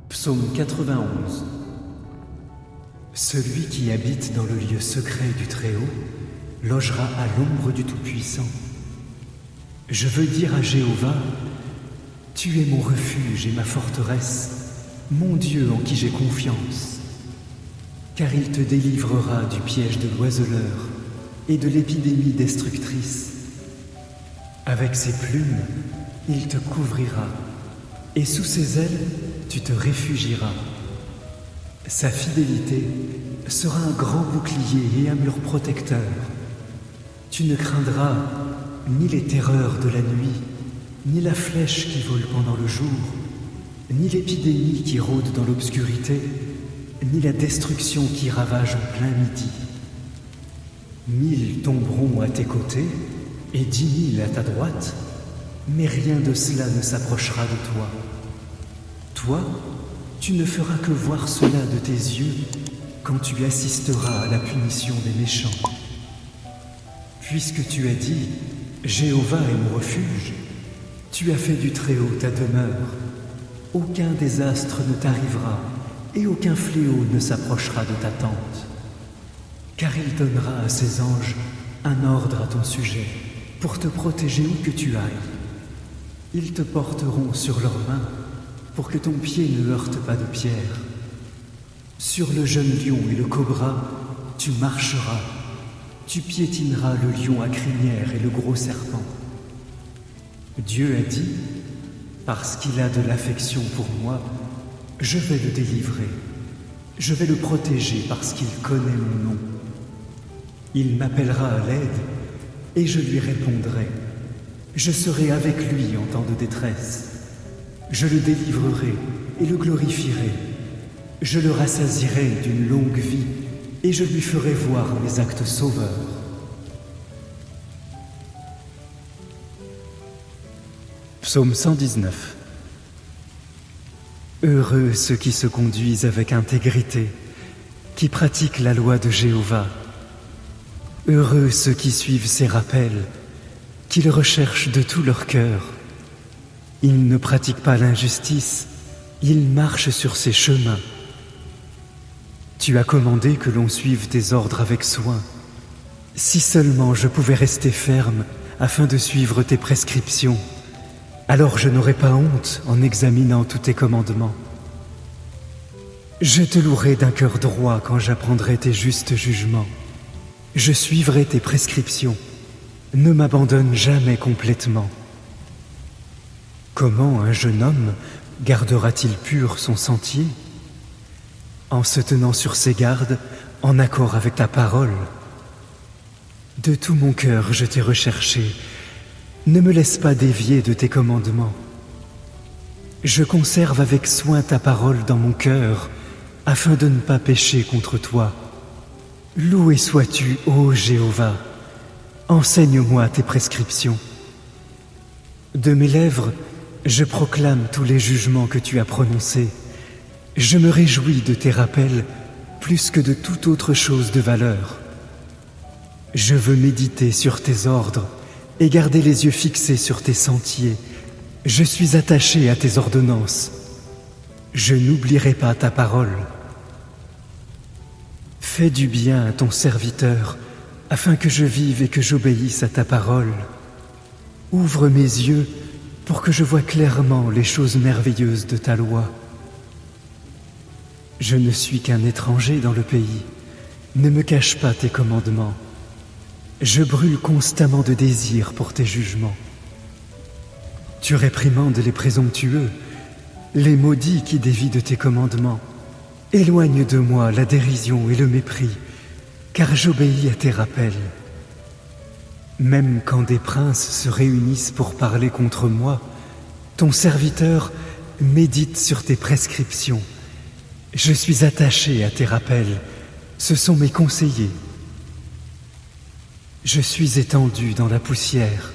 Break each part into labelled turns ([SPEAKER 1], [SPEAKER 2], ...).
[SPEAKER 1] Psaume 91. Celui qui habite dans le lieu secret du Très-Haut logera à l'ombre du Tout-Puissant. Je veux dire à Jéhovah, tu es mon refuge et ma forteresse, mon Dieu en qui j'ai confiance. Car il te délivrera du piège de l'oiseleur et de l'épidémie destructrice. Avec ses plumes, il te couvrira, et sous ses ailes, tu te réfugieras. Sa fidélité sera un grand bouclier et un mur protecteur. Tu ne craindras ni les terreurs de la nuit, ni la flèche qui vole pendant le jour, ni l'épidémie qui rôde dans l'obscurité, ni la destruction qui ravage en plein midi. 1000 tomberont à tes côtés et 10 000 à ta droite, mais rien de cela ne s'approchera de toi. Toi, tu ne feras que voir cela de tes yeux quand tu assisteras à la punition des méchants. Puisque tu as dit « Jéhovah est mon refuge », tu as fait du Très-Haut ta demeure. Aucun désastre ne t'arrivera et aucun fléau ne s'approchera de ta tente. Car il donnera à ses anges un ordre à ton sujet pour te protéger où que tu ailles. Ils te porteront sur leurs mains pour que ton pied ne heurte pas de pierre. Sur le jeune lion et le cobra, tu marcheras. Tu piétineras le lion à crinière et le gros serpent. Dieu a dit, parce qu'il a de l'affection pour moi, je vais le délivrer. Je vais le protéger parce qu'il connaît mon nom. Il m'appellera à l'aide et je lui répondrai. Je serai avec lui en temps de détresse. Je le délivrerai et le glorifierai. Je le rassasierai d'une longue vie et je lui ferai voir mes actes sauveurs. Psaume 119. Heureux ceux qui se conduisent avec intégrité, qui pratiquent la loi de Jéhovah. Heureux ceux qui suivent ses rappels, qui le recherchent de tout leur cœur. Ils ne pratiquent pas l'injustice, ils marchent sur ses chemins. Tu as commandé que l'on suive tes ordres avec soin. Si seulement je pouvais rester ferme afin de suivre tes prescriptions, alors je n'aurais pas honte en examinant tous tes commandements. Je te louerai d'un cœur droit quand j'apprendrai tes justes jugements. Je suivrai tes prescriptions. Ne m'abandonne jamais complètement. Comment un jeune homme gardera-t-il pur son sentier? En se tenant sur ses gardes, en accord avec ta parole. De tout mon cœur je t'ai recherché. Ne me laisse pas dévier de tes commandements. Je conserve avec soin ta parole dans mon cœur, afin de ne pas pécher contre toi. Loué sois-tu, ô Jéhovah. Enseigne-moi tes prescriptions. De mes lèvres, je proclame tous les jugements que tu as prononcés. Je me réjouis de tes rappels plus que de toute autre chose de valeur. Je veux méditer sur tes ordres et garder les yeux fixés sur tes sentiers. Je suis attaché à tes ordonnances. Je n'oublierai pas ta parole. Fais du bien à ton serviteur, afin que je vive et que j'obéisse à ta parole. Ouvre mes yeux pour que je voie clairement les choses merveilleuses de ta loi. Je ne suis qu'un étranger dans le pays. Ne me cache pas tes commandements. Je brûle constamment de désir pour tes jugements. Tu réprimandes les présomptueux, les maudits qui dévient de tes commandements. Éloigne de moi la dérision et le mépris, car j'obéis à tes rappels. Même quand des princes se réunissent pour parler contre moi, ton serviteur médite sur tes prescriptions. Je suis attaché à tes rappels, ce sont mes conseillers. Je suis étendu dans la poussière,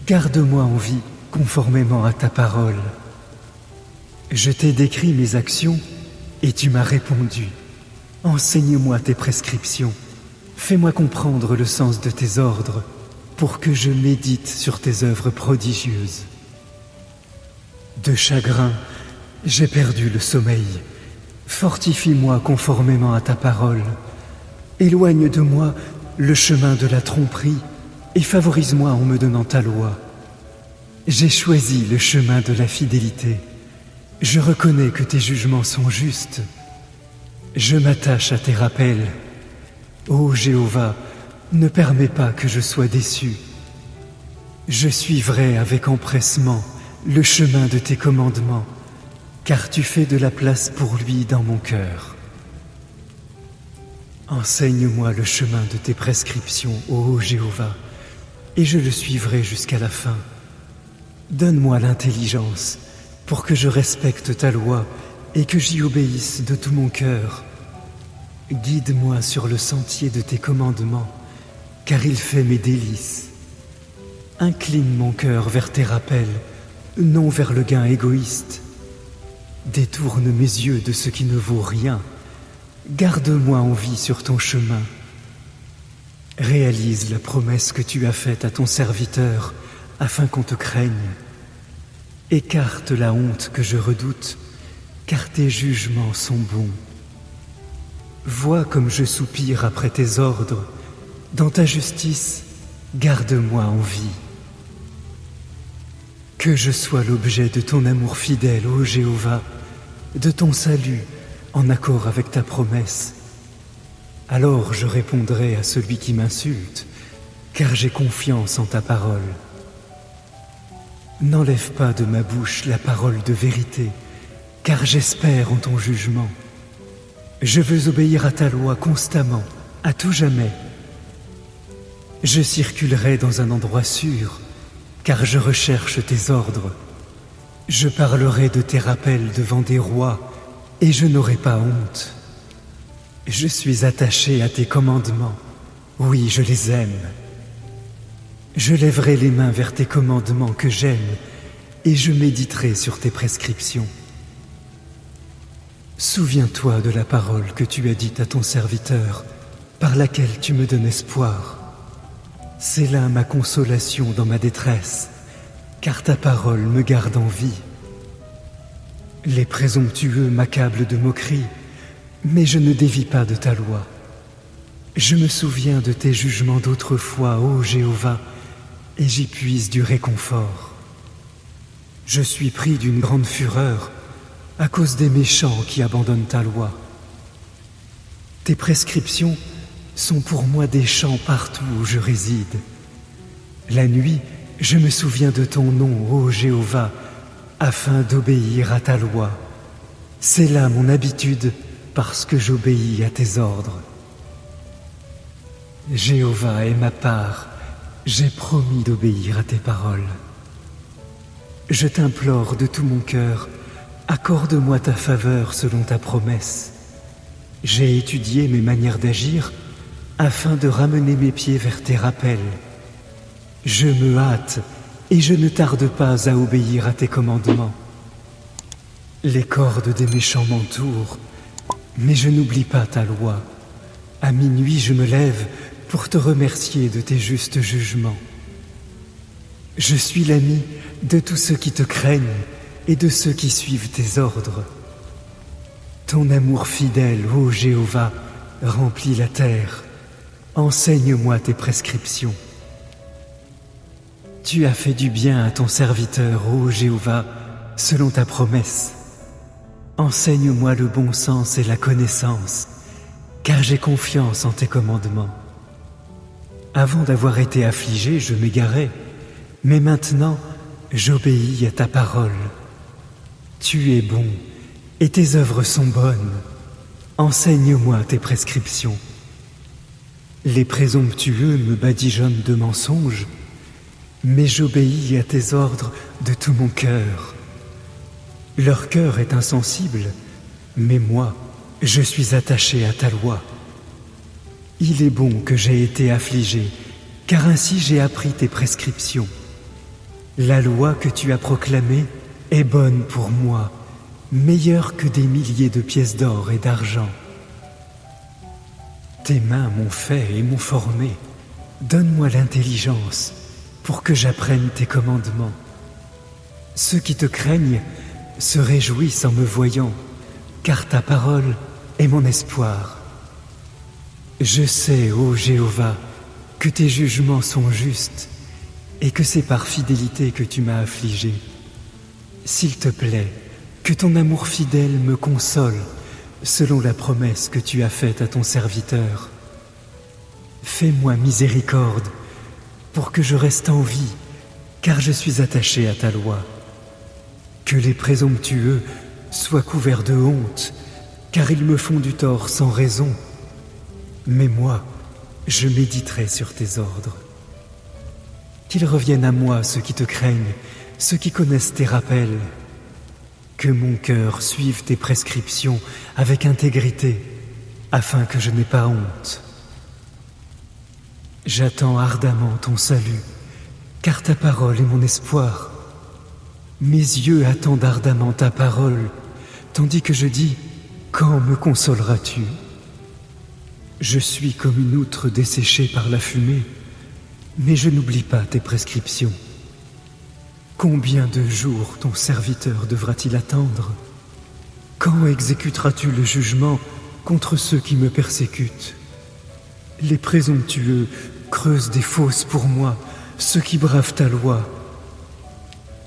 [SPEAKER 1] garde-moi en vie conformément à ta parole. Je t'ai décrit mes actions et tu m'as répondu. Enseigne-moi tes prescriptions, fais-moi comprendre le sens de tes ordres, pour que je médite sur tes œuvres prodigieuses. De chagrin, J'ai perdu le sommeil. Fortifie-moi conformément à ta parole. Éloigne de moi le chemin de la tromperie et favorise-moi en me donnant ta loi. J'ai choisi le chemin de la fidélité. Je reconnais que tes jugements sont justes. Je m'attache à tes rappels. Ô Jéhovah, ne permets pas que je sois déçu. Je suivrai avec empressement le chemin de tes commandements, car tu fais de la place pour lui dans mon cœur. Enseigne-moi le chemin de tes prescriptions, ô Jéhovah, et je le suivrai jusqu'à la fin. Donne-moi l'intelligence pour que je respecte ta loi et que j'y obéisse de tout mon cœur. Guide-moi sur le sentier de tes commandements, car il fait mes délices. Incline mon cœur vers tes rappels, non vers le gain égoïste. Détourne mes yeux de ce qui ne vaut rien. Garde-moi en vie sur ton chemin. Réalise la promesse que tu as faite à ton serviteur, afin qu'on te craigne. Écarte la honte que je redoute, car tes jugements sont bons. Vois comme je soupire après tes ordres. Dans ta justice, garde-moi en vie. Que je sois l'objet de ton amour fidèle, ô Jéhovah, de ton salut, en accord avec ta promesse. Alors je répondrai à celui qui m'insulte, car j'ai confiance en ta parole. N'enlève pas de ma bouche la parole de vérité, car j'espère en ton jugement. Je veux obéir à ta loi constamment, à tout jamais. Je circulerai dans un endroit sûr, car je recherche tes ordres. Je parlerai de tes rappels devant des rois, et je n'aurai pas honte. Je suis attaché à tes commandements, oui, je les aime. Je lèverai les mains vers tes commandements que j'aime, et je méditerai sur tes prescriptions. Souviens-toi de la parole que tu as dite à ton serviteur, par laquelle tu me donnes espoir. C'est là ma consolation dans ma détresse, car ta parole me garde en vie. Les présomptueux m'accablent de moqueries, mais je ne dévie pas de ta loi. Je me souviens de tes jugements d'autrefois, ô Jéhovah, et j'y puise du réconfort. Je suis pris d'une grande fureur à cause des méchants qui abandonnent ta loi. Tes prescriptions sont pour moi des chants partout où je réside. La nuit, je me souviens de ton nom, ô Jéhovah, afin d'obéir à ta loi. C'est là mon habitude, parce que j'obéis à tes ordres. Jéhovah est ma part, j'ai promis d'obéir à tes paroles. Je t'implore de tout mon cœur, accorde-moi ta faveur selon ta promesse. J'ai étudié mes manières d'agir, afin de ramener mes pieds vers tes rappels. Je me hâte et je ne tarde pas à obéir à tes commandements. Les cordes des méchants m'entourent, mais je n'oublie pas ta loi. À minuit, je me lève pour te remercier de tes justes jugements. Je suis l'ami de tous ceux qui te craignent et de ceux qui suivent tes ordres. Ton amour fidèle, ô Jéhovah, remplit la terre. Enseigne-moi tes prescriptions. Tu as fait du bien à ton serviteur, ô Jéhovah, selon ta promesse. Enseigne-moi le bon sens et la connaissance, car j'ai confiance en tes commandements. Avant d'avoir été affligé, je m'égarais, mais maintenant, j'obéis à ta parole. Tu es bon, et tes œuvres sont bonnes. Enseigne-moi tes prescriptions. Les présomptueux me badigeonnent de mensonges, mais j'obéis à tes ordres de tout mon cœur. Leur cœur est insensible, mais moi, je suis attaché à ta loi. Il est bon que j'ai été affligé, car ainsi j'ai appris tes prescriptions. La loi que tu as proclamée est bonne pour moi, meilleure que des milliers de pièces d'or et d'argent. Tes mains m'ont fait et m'ont formé. Donne-moi l'intelligence pour que j'apprenne tes commandements. Ceux qui te craignent se réjouissent en me voyant, car ta parole est mon espoir. Je sais, ô Jéhovah, que tes jugements sont justes et que c'est par fidélité que tu m'as affligé. S'il te plaît, que ton amour fidèle me console selon la promesse que tu as faite à ton serviteur. Fais-moi miséricorde pour que je reste en vie, car je suis attaché à ta loi. Que les présomptueux soient couverts de honte, car ils me font du tort sans raison. Mais moi, je méditerai sur tes ordres. Qu'ils reviennent à moi ceux qui te craignent, ceux qui connaissent tes rappels. Que mon cœur suive tes prescriptions avec intégrité, afin que je n'aie pas honte. J'attends ardemment ton salut, car ta parole est mon espoir. Mes yeux attendent ardemment ta parole, tandis que je dis, quand me consoleras-tu? Je suis comme une outre desséchée par la fumée, mais je n'oublie pas tes prescriptions. Combien de jours ton serviteur devra-t-il attendre? Quand exécuteras-tu le jugement contre ceux qui me persécutent? Les présomptueux creusent des fosses pour moi, ceux qui bravent ta loi.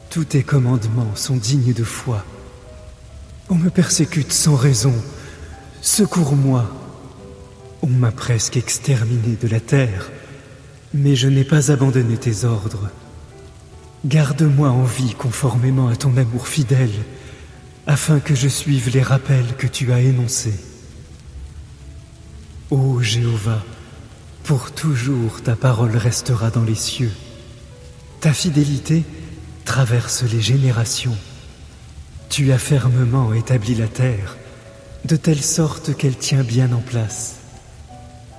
[SPEAKER 1] Tous tes commandements sont dignes de foi. On me persécute sans raison. Secours-moi. On m'a presque exterminé de la terre, mais je n'ai pas abandonné tes ordres. Garde-moi en vie conformément à ton amour fidèle, afin que je suive les rappels que tu as énoncés. Ô Jéhovah, pour toujours ta parole restera dans les cieux. Ta fidélité traverse les générations. Tu as fermement établi la terre, de telle sorte qu'elle tient bien en place.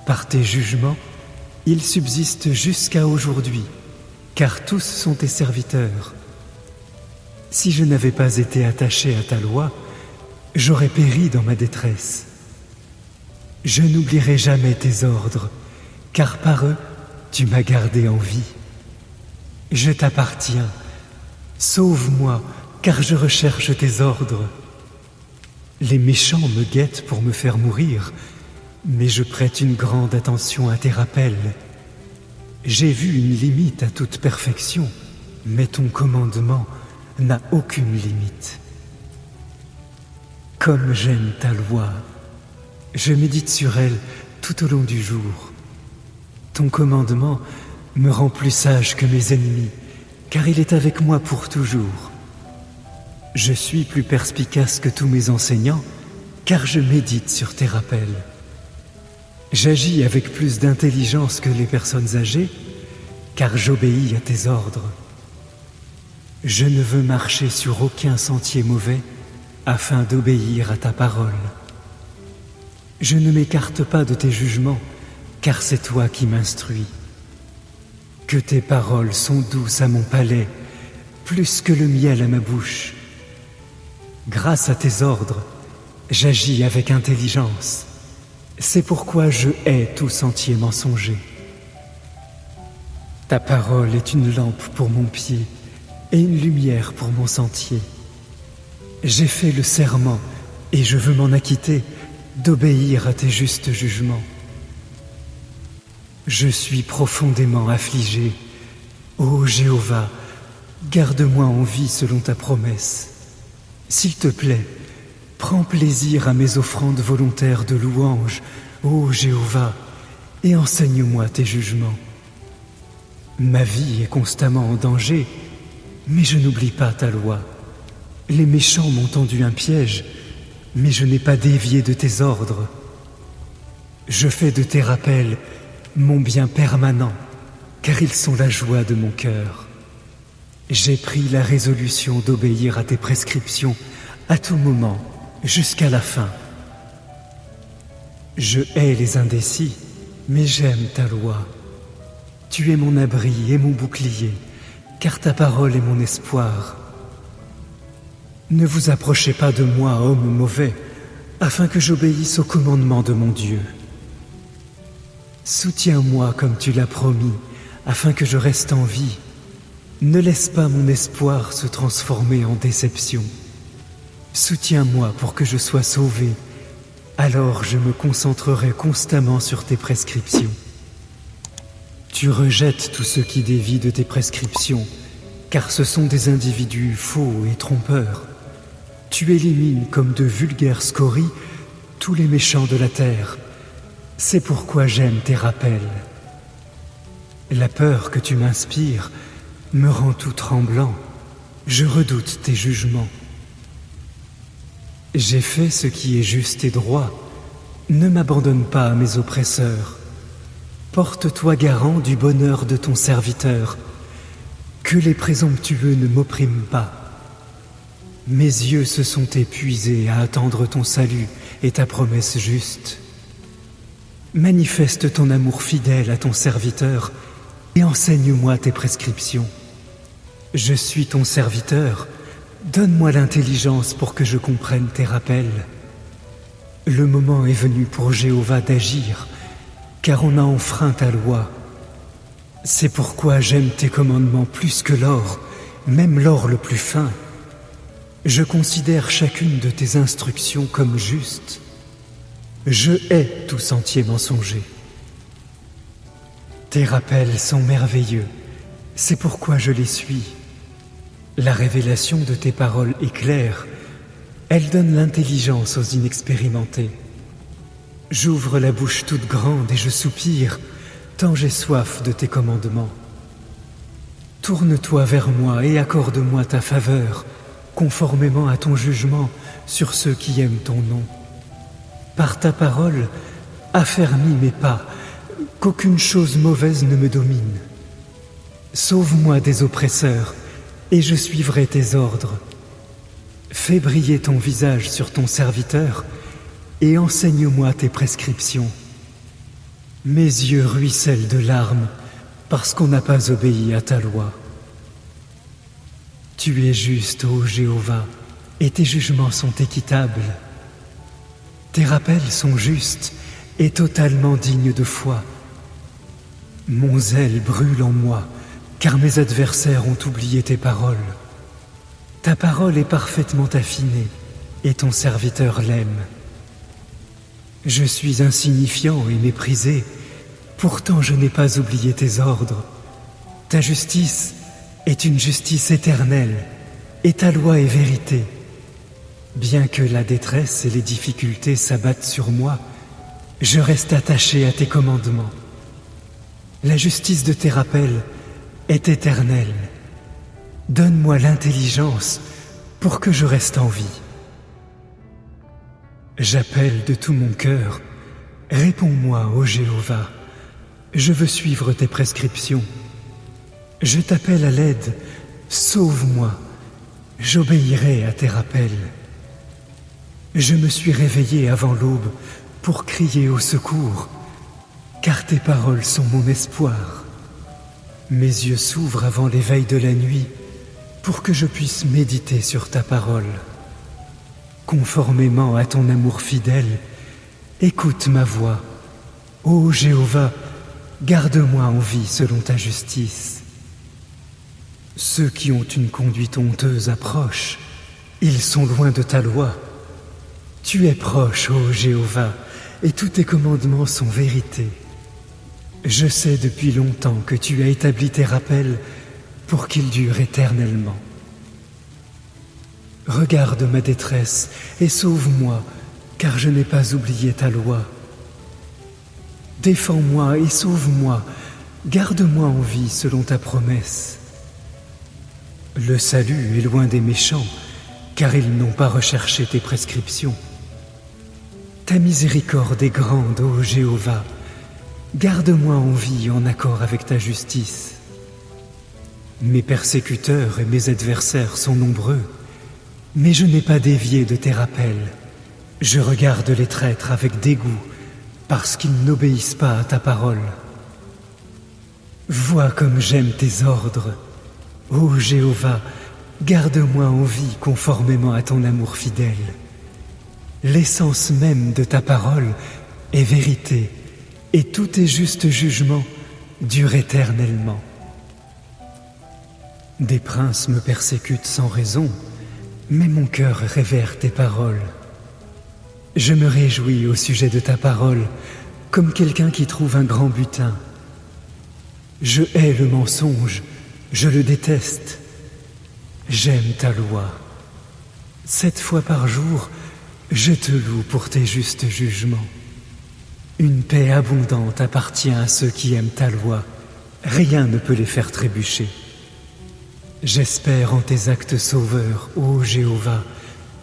[SPEAKER 1] Par tes jugements, ils subsistent jusqu'à aujourd'hui, car tous sont tes serviteurs. Si je n'avais pas été attaché à ta loi, j'aurais péri dans ma détresse. Je n'oublierai jamais tes ordres, car par eux, tu m'as gardé en vie. Je t'appartiens. Sauve-moi, car je recherche tes ordres. Les méchants me guettent pour me faire mourir, mais je prête une grande attention à tes rappels. J'ai vu une limite à toute perfection, mais ton commandement n'a aucune limite. Comme j'aime ta loi, je médite sur elle tout au long du jour. Ton commandement me rend plus sage que mes ennemis, car il est avec moi pour toujours. Je suis plus perspicace que tous mes enseignants, car je médite sur tes rappels. J'agis avec plus d'intelligence que les personnes âgées, car j'obéis à tes ordres. Je ne veux marcher sur aucun sentier mauvais, afin d'obéir à ta parole. Je ne m'écarte pas de tes jugements, car c'est toi qui m'instruis. Que tes paroles sont douces à mon palais, plus que le miel à ma bouche. Grâce à tes ordres, j'agis avec intelligence. C'est pourquoi je hais tout sentier mensonger. Ta parole est une lampe pour mon pied et une lumière pour mon sentier. J'ai fait le serment, et je veux m'en acquitter, d'obéir à tes justes jugements. Je suis profondément affligé. Ô Jéhovah, garde-moi en vie selon ta promesse. S'il te plaît, prends plaisir à mes offrandes volontaires de louange, ô Jéhovah, et enseigne-moi tes jugements. Ma vie est constamment en danger, mais je n'oublie pas ta loi. Les méchants m'ont tendu un piège, mais je n'ai pas dévié de tes ordres. Je fais de tes rappels mon bien permanent, car ils sont la joie de mon cœur. J'ai pris la résolution d'obéir à tes prescriptions à tout moment, jusqu'à la fin. Je hais les indécis, mais j'aime ta loi. Tu es mon abri et mon bouclier, car ta parole est mon espoir. Ne vous approchez pas de moi, homme mauvais, afin que j'obéisse au commandement de mon Dieu. Soutiens-moi comme tu l'as promis, afin que je reste en vie. Ne laisse pas mon espoir se transformer en déception. Soutiens-moi pour que je sois sauvé, alors je me concentrerai constamment sur tes prescriptions. Tu rejettes tous ceux qui dévient de tes prescriptions, car ce sont des individus faux et trompeurs. Tu élimines comme de vulgaires scories tous les méchants de la terre. C'est pourquoi j'aime tes rappels. La peur que tu m'inspires me rend tout tremblant. Je redoute tes jugements. J'ai fait ce qui est juste et droit. Ne m'abandonne pas à mes oppresseurs. Porte-toi garant du bonheur de ton serviteur. Que les présomptueux ne m'oppriment pas. Mes yeux se sont épuisés à attendre ton salut et ta promesse juste. Manifeste ton amour fidèle à ton serviteur et enseigne-moi tes prescriptions. Je suis ton serviteur, donne-moi l'intelligence pour que je comprenne tes rappels. Le moment est venu pour Jéhovah d'agir, car on a enfreint ta loi. C'est pourquoi j'aime tes commandements plus que l'or, même l'or le plus fin. Je considère chacune de tes instructions comme juste. Je hais tout sentier mensonger. Tes rappels sont merveilleux, c'est pourquoi je les suis. La révélation de tes paroles est claire, elle donne l'intelligence aux inexpérimentés. J'ouvre la bouche toute grande et je soupire, tant j'ai soif de tes commandements. Tourne-toi vers moi et accorde-moi ta faveur, conformément à ton jugement sur ceux qui aiment ton nom. Par ta parole, affermis mes pas, qu'aucune chose mauvaise ne me domine. Sauve-moi des oppresseurs, et je suivrai tes ordres. Fais briller ton visage sur ton serviteur, et enseigne-moi tes prescriptions. Mes yeux ruissellent de larmes, parce qu'on n'a pas obéi à ta loi. Tu es juste, ô Jéhovah, et tes jugements sont équitables. Tes rappels sont justes et totalement dignes de foi. Mon zèle brûle en moi, car mes adversaires ont oublié tes paroles. Ta parole est parfaitement affinée, et ton serviteur l'aime. Je suis insignifiant et méprisé, pourtant je n'ai pas oublié tes ordres. Ta justice est une justice éternelle, et ta loi est vérité. Bien que la détresse et les difficultés s'abattent sur moi, je reste attaché à tes commandements. La justice de tes rappels est éternelle. Donne-moi l'intelligence pour que je reste en vie. J'appelle de tout mon cœur, réponds-moi, ô Jéhovah, je veux suivre tes prescriptions. Je t'appelle à l'aide, sauve-moi, j'obéirai à tes rappels. Je me suis réveillé avant l'aube pour crier au secours, car tes paroles sont mon espoir. Mes yeux s'ouvrent avant l'éveil de la nuit pour que je puisse méditer sur ta parole. Conformément à ton amour fidèle, écoute ma voix. Ô Jéhovah, garde-moi en vie selon ta justice. Ceux qui ont une conduite honteuse approchent, ils sont loin de ta loi. Tu es proche, ô Jéhovah, et tous tes commandements sont vérité. Je sais depuis longtemps que tu as établi tes rappels pour qu'ils durent éternellement. Regarde ma détresse et sauve-moi, car je n'ai pas oublié ta loi. Défends-moi et sauve-moi, garde-moi en vie selon ta promesse. Le salut est loin des méchants, car ils n'ont pas recherché tes prescriptions. Ta miséricorde est grande, ô Jéhovah, garde-moi en vie en accord avec ta justice. Mes persécuteurs et mes adversaires sont nombreux, mais je n'ai pas dévié de tes rappels. Je regarde les traîtres avec dégoût, parce qu'ils n'obéissent pas à ta parole. Vois comme j'aime tes ordres. Ô Jéhovah, garde-moi en vie conformément à ton amour fidèle. L'essence même de ta parole est vérité, et tous tes justes jugements durent éternellement. Des princes me persécutent sans raison, mais mon cœur révère tes paroles. Je me réjouis au sujet de ta parole, comme quelqu'un qui trouve un grand butin. Je hais le mensonge, je le déteste. J'aime ta loi. 7 fois par jour, je te loue pour tes justes jugements. Une paix abondante appartient à ceux qui aiment ta loi. Rien ne peut les faire trébucher. J'espère en tes actes sauveurs, ô Jéhovah,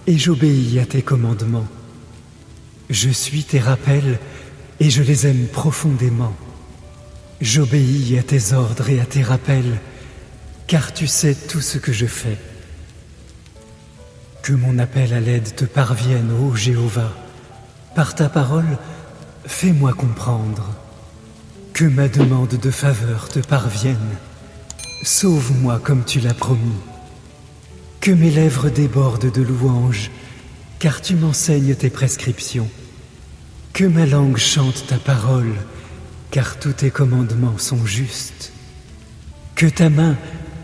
[SPEAKER 1] et j'obéis à tes commandements. Je suis tes rappels et je les aime profondément. J'obéis à tes ordres et à tes rappels, car tu sais tout ce que je fais. Que mon appel à l'aide te parvienne, ô Jéhovah. Par ta parole, fais-moi comprendre. Que ma demande de faveur te parvienne. Sauve-moi comme tu l'as promis. Que mes lèvres débordent de louanges, car tu m'enseignes tes prescriptions. Que ma langue chante ta parole, car tous tes commandements sont justes. Que ta main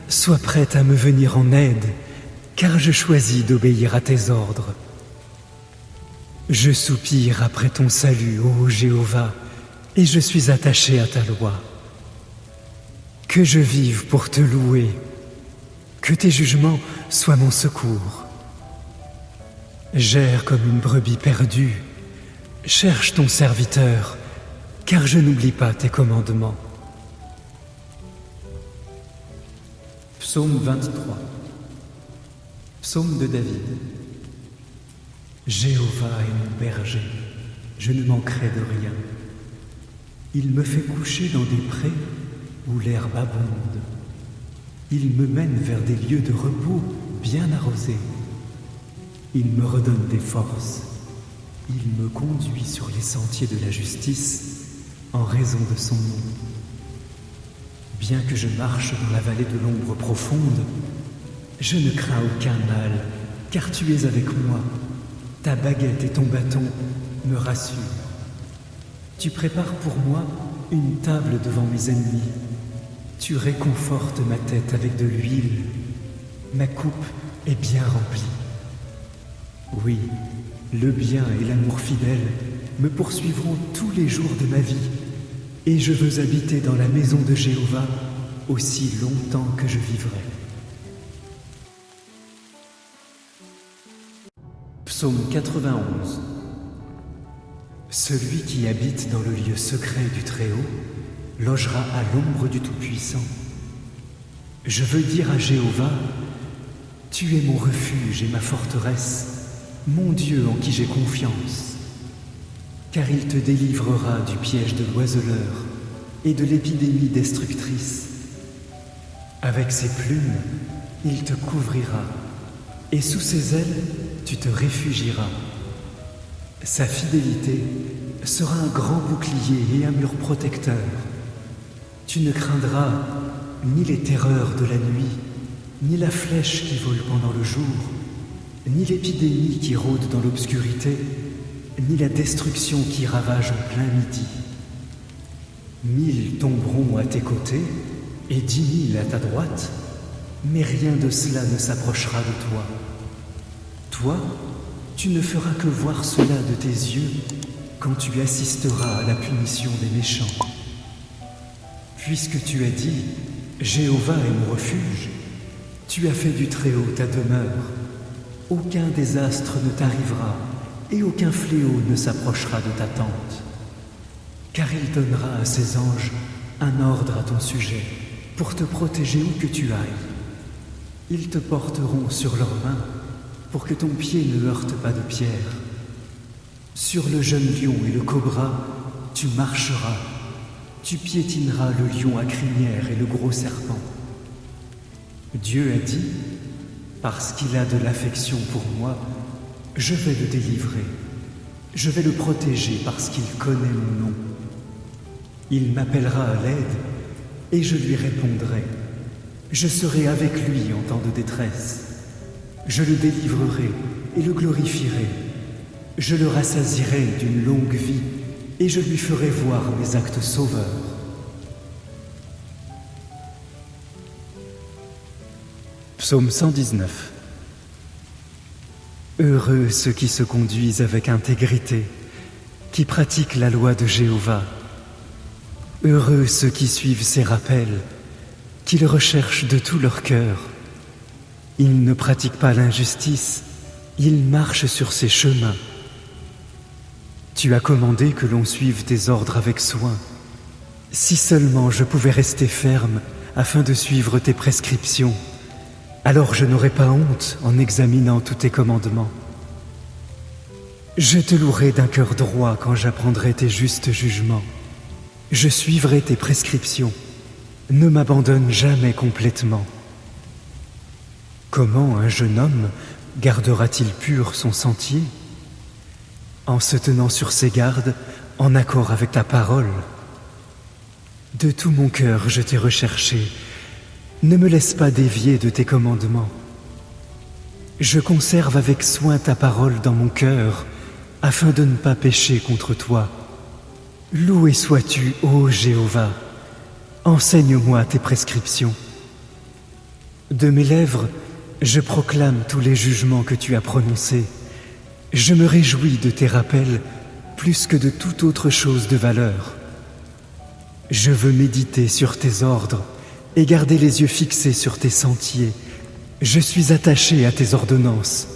[SPEAKER 1] soit prête à me venir en aide, car je choisis d'obéir à tes ordres. Je soupire après ton salut, ô Jéhovah, et je suis attaché à ta loi. Que je vive pour te louer, que tes jugements soient mon secours. J'erre comme une brebis perdue, cherche ton serviteur, car je n'oublie pas tes commandements. Psaume 23. Psaume de David. Jéhovah est mon berger, je ne manquerai de rien. Il me fait coucher dans des prés où l'herbe abonde. Il me mène vers des lieux de repos bien arrosés. Il me redonne des forces. Il me conduit sur les sentiers de la justice en raison de son nom. Bien que je marche dans la vallée de l'ombre profonde, je ne crains aucun mal, car tu es avec moi. Ta baguette et ton bâton me rassurent. Tu prépares pour moi une table devant mes ennemis. Tu réconfortes ma tête avec de l'huile. Ma coupe est bien remplie. Oui, le bien et l'amour fidèle me poursuivront tous les jours de ma vie, et je veux habiter dans la maison de Jéhovah aussi longtemps que je vivrai. Psaume 91. Celui qui habite dans le lieu secret du Très-Haut logera à l'ombre du Tout-Puissant. Je veux dire à Jéhovah, tu es mon refuge et ma forteresse, mon Dieu en qui j'ai confiance. Car il te délivrera du piège de l'oiseleur et de l'épidémie destructrice. Avec ses plumes, il te couvrira, et sous ses ailes, tu te réfugieras. Sa fidélité sera un grand bouclier et un mur protecteur. Tu ne craindras ni les terreurs de la nuit, ni la flèche qui vole pendant le jour, ni l'épidémie qui rôde dans l'obscurité, ni la destruction qui ravage en plein midi. 1000 tomberont à tes côtés et 10 000 à ta droite, mais rien de cela ne s'approchera de toi. Toi, tu ne feras que voir cela de tes yeux quand tu assisteras à la punition des méchants. Puisque tu as dit « Jéhovah est mon refuge », tu as fait du Très-Haut ta demeure. Aucun désastre ne t'arrivera et aucun fléau ne s'approchera de ta tente. Car il donnera à ses anges un ordre à ton sujet pour te protéger où que tu ailles. Ils te porteront sur leurs mains pour que ton pied ne heurte pas de pierre. Sur le jeune lion et le cobra, tu marcheras. Tu piétineras le lion à crinière et le gros serpent. Dieu a dit, parce qu'il a de l'affection pour moi, je vais le délivrer. Je vais le protéger parce qu'il connaît mon nom. Il m'appellera à l'aide et je lui répondrai. Je serai avec lui en temps de détresse. Je le délivrerai et le glorifierai. Je le rassasierai d'une longue vie et je lui ferai voir mes actes sauveurs. Psaume 119. Heureux ceux qui se conduisent avec intégrité, qui pratiquent la loi de Jéhovah. Heureux ceux qui suivent ses rappels, qui le recherchent de tout leur cœur. Ils ne pratiquent pas l'injustice, ils marchent sur ses chemins. Tu as commandé que l'on suive tes ordres avec soin. Si seulement je pouvais rester ferme afin de suivre tes prescriptions, alors je n'aurais pas honte en examinant tous tes commandements. Je te louerai d'un cœur droit quand j'apprendrai tes justes jugements. Je suivrai tes prescriptions. Ne m'abandonne jamais complètement. Comment un jeune homme gardera-t-il pur son sentier? En se tenant sur ses gardes, en accord avec ta parole. De tout mon cœur je t'ai recherché. Ne me laisse pas dévier de tes commandements. Je conserve avec soin ta parole dans mon cœur, afin de ne pas pécher contre toi. Loué sois-tu, ô Jéhovah. Enseigne-moi tes prescriptions. De mes lèvres, je proclame tous les jugements que tu as prononcés. Je me réjouis de tes rappels plus que de toute autre chose de valeur. Je veux méditer sur tes ordres et garder les yeux fixés sur tes sentiers. Je suis attaché à tes ordonnances.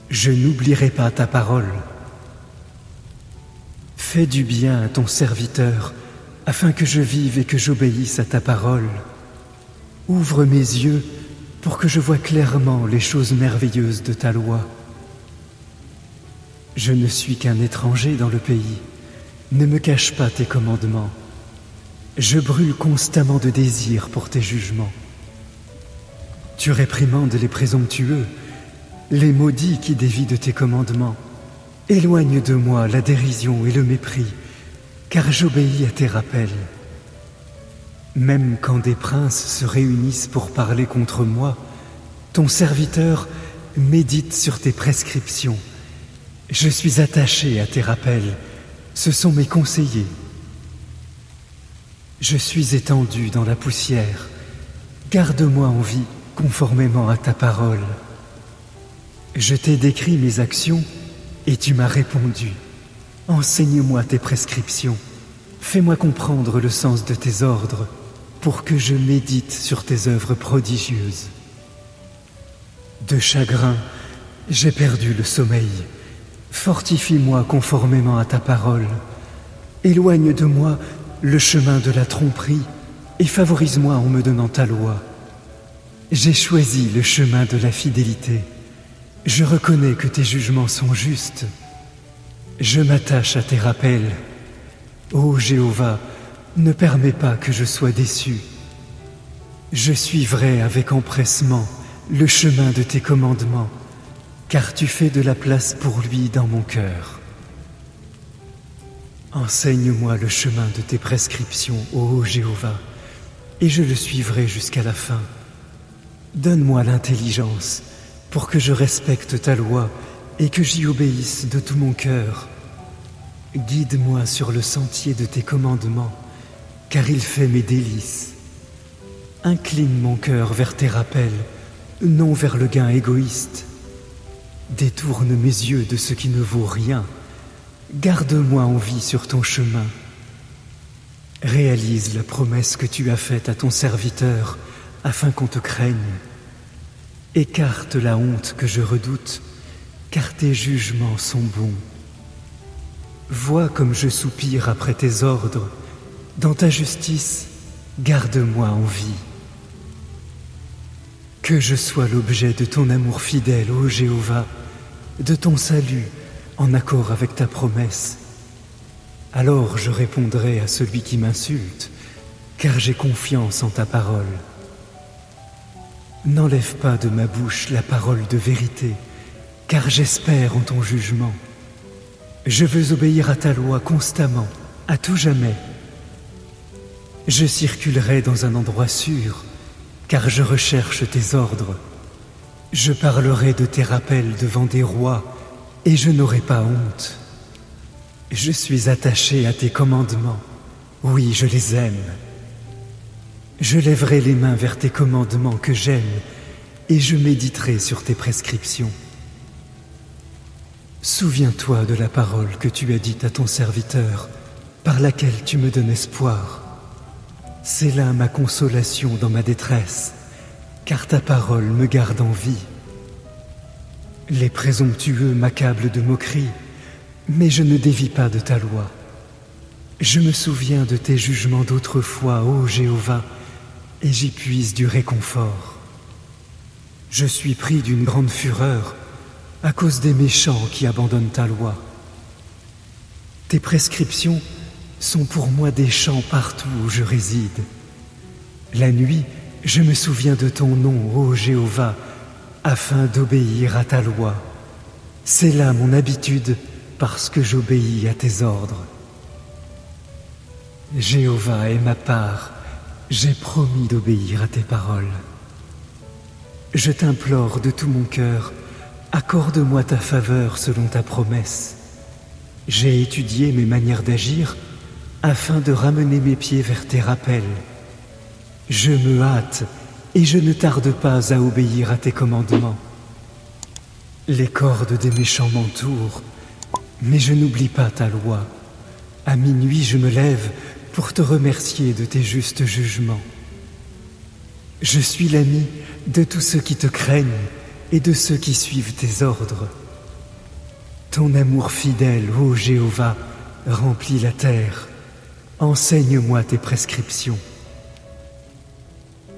[SPEAKER 1] Je n'oublierai pas ta parole. Fais du bien à ton serviteur, afin que je vive et que j'obéisse à ta parole. Ouvre mes yeux pour que je voie clairement les choses merveilleuses de ta loi. Je ne suis qu'un étranger dans le pays. Ne me cache pas tes commandements. Je brûle constamment de désir pour tes jugements. Tu réprimandes les présomptueux, les maudits qui dévient de tes commandements. Éloigne de moi la dérision et le mépris, car j'obéis à tes rappels. Même quand des princes se réunissent pour parler contre moi, ton serviteur médite sur tes prescriptions. Je suis attaché à tes rappels, ce sont mes conseillers. Je suis étendu dans la poussière. Garde-moi en vie conformément à ta parole. Je t'ai décrit mes actions et tu m'as répondu. Enseigne-moi tes prescriptions. Fais-moi comprendre le sens de tes ordres pour que je médite sur tes œuvres prodigieuses. De chagrin, j'ai perdu le sommeil. Fortifie-moi conformément à ta parole. Éloigne de moi le chemin de la tromperie et favorise-moi en me donnant ta loi. J'ai choisi le chemin de la fidélité. Je reconnais que tes jugements sont justes. Je m'attache à tes rappels. Ô Jéhovah, ne permets pas que je sois déçu. Je suivrai avec empressement le chemin de tes commandements, car tu fais de la place pour lui dans mon cœur. Enseigne-moi le chemin de tes prescriptions, ô Jéhovah, et je le suivrai jusqu'à la fin. Donne-moi l'intelligence pour que je respecte ta loi et que j'y obéisse de tout mon cœur. Guide-moi sur le sentier de tes commandements, car il fait mes délices. Incline mon cœur vers tes rappels, non vers le gain égoïste. Détourne mes yeux de ce qui ne vaut rien. Garde-moi en vie sur ton chemin. Réalise la promesse que tu as faite à ton serviteur, afin qu'on te craigne. Écarte la honte que je redoute, car tes jugements sont bons. Vois comme je soupire après tes ordres. Dans ta justice, garde-moi en vie. Que je sois l'objet de ton amour fidèle, ô Jéhovah, de ton salut, en accord avec ta promesse. Alors je répondrai à celui qui m'insulte, car j'ai confiance en ta parole. N'enlève pas de ma bouche la parole de vérité, car j'espère en ton jugement. Je veux obéir à ta loi constamment, à tout jamais. Je circulerai dans un endroit sûr, car je recherche tes ordres. Je parlerai de tes rappels devant des rois, et je n'aurai pas honte. Je suis attaché à tes commandements, oui, je les aime. Je lèverai les mains vers tes commandements que j'aime, et je méditerai sur tes prescriptions. Souviens-toi de la parole que tu as dite à ton serviteur, par laquelle tu me donnes espoir. C'est là ma consolation dans ma détresse, car ta parole me garde en vie. Les présomptueux m'accablent de moqueries, mais je ne dévie pas de ta loi. Je me souviens de tes jugements d'autrefois, ô Jéhovah, et j'y puise du réconfort. Je suis pris d'une grande fureur à cause des méchants qui abandonnent ta loi. Tes prescriptions sont pour moi des chants partout où je réside. La nuit, je me souviens de ton nom, ô Jéhovah, afin d'obéir à ta loi. C'est là mon habitude parce que j'obéis à tes ordres. Jéhovah est ma part, j'ai promis d'obéir à tes paroles. Je t'implore de tout mon cœur, accorde-moi ta faveur selon ta promesse. J'ai étudié mes manières d'agir afin de ramener mes pieds vers tes rappels. Je me hâte et je ne tarde pas à obéir à tes commandements. Les cordes des méchants m'entourent, mais je n'oublie pas ta loi. À minuit, je me lève pour te remercier de tes justes jugements. Je suis l'ami de tous ceux qui te craignent et de ceux qui suivent tes ordres. Ton amour fidèle, ô Jéhovah, remplit la terre. Enseigne-moi tes prescriptions.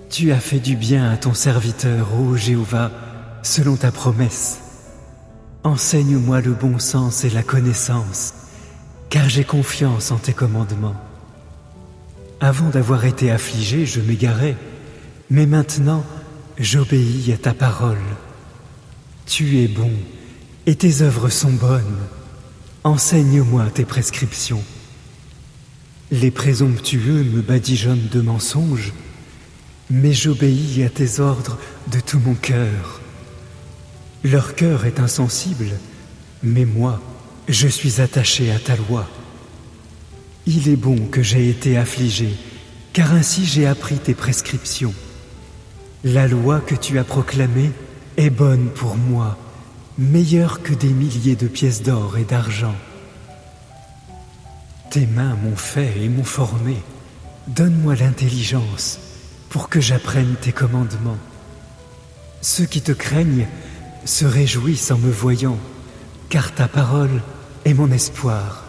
[SPEAKER 1] Tu as fait du bien à ton serviteur, ô Jéhovah, selon ta promesse. Enseigne-moi le bon sens et la connaissance, car j'ai confiance en tes commandements. Avant d'avoir été affligé, je m'égarais, mais maintenant, j'obéis à ta parole. Tu es bon, et tes œuvres sont bonnes. Enseigne-moi tes prescriptions. Les présomptueux me badigeonnent de mensonges, mais j'obéis à tes ordres de tout mon cœur. Leur cœur est insensible, mais moi, je suis attaché à ta loi. Il est bon que j'aie été affligé, car ainsi j'ai appris tes prescriptions. La loi que tu as proclamée est bonne pour moi, meilleure que des milliers de pièces d'or et d'argent. Tes mains m'ont fait et m'ont formé. Donne-moi l'intelligence pour que j'apprenne tes commandements. Ceux qui te craignent se réjouissent en me voyant, car ta parole est mon espoir.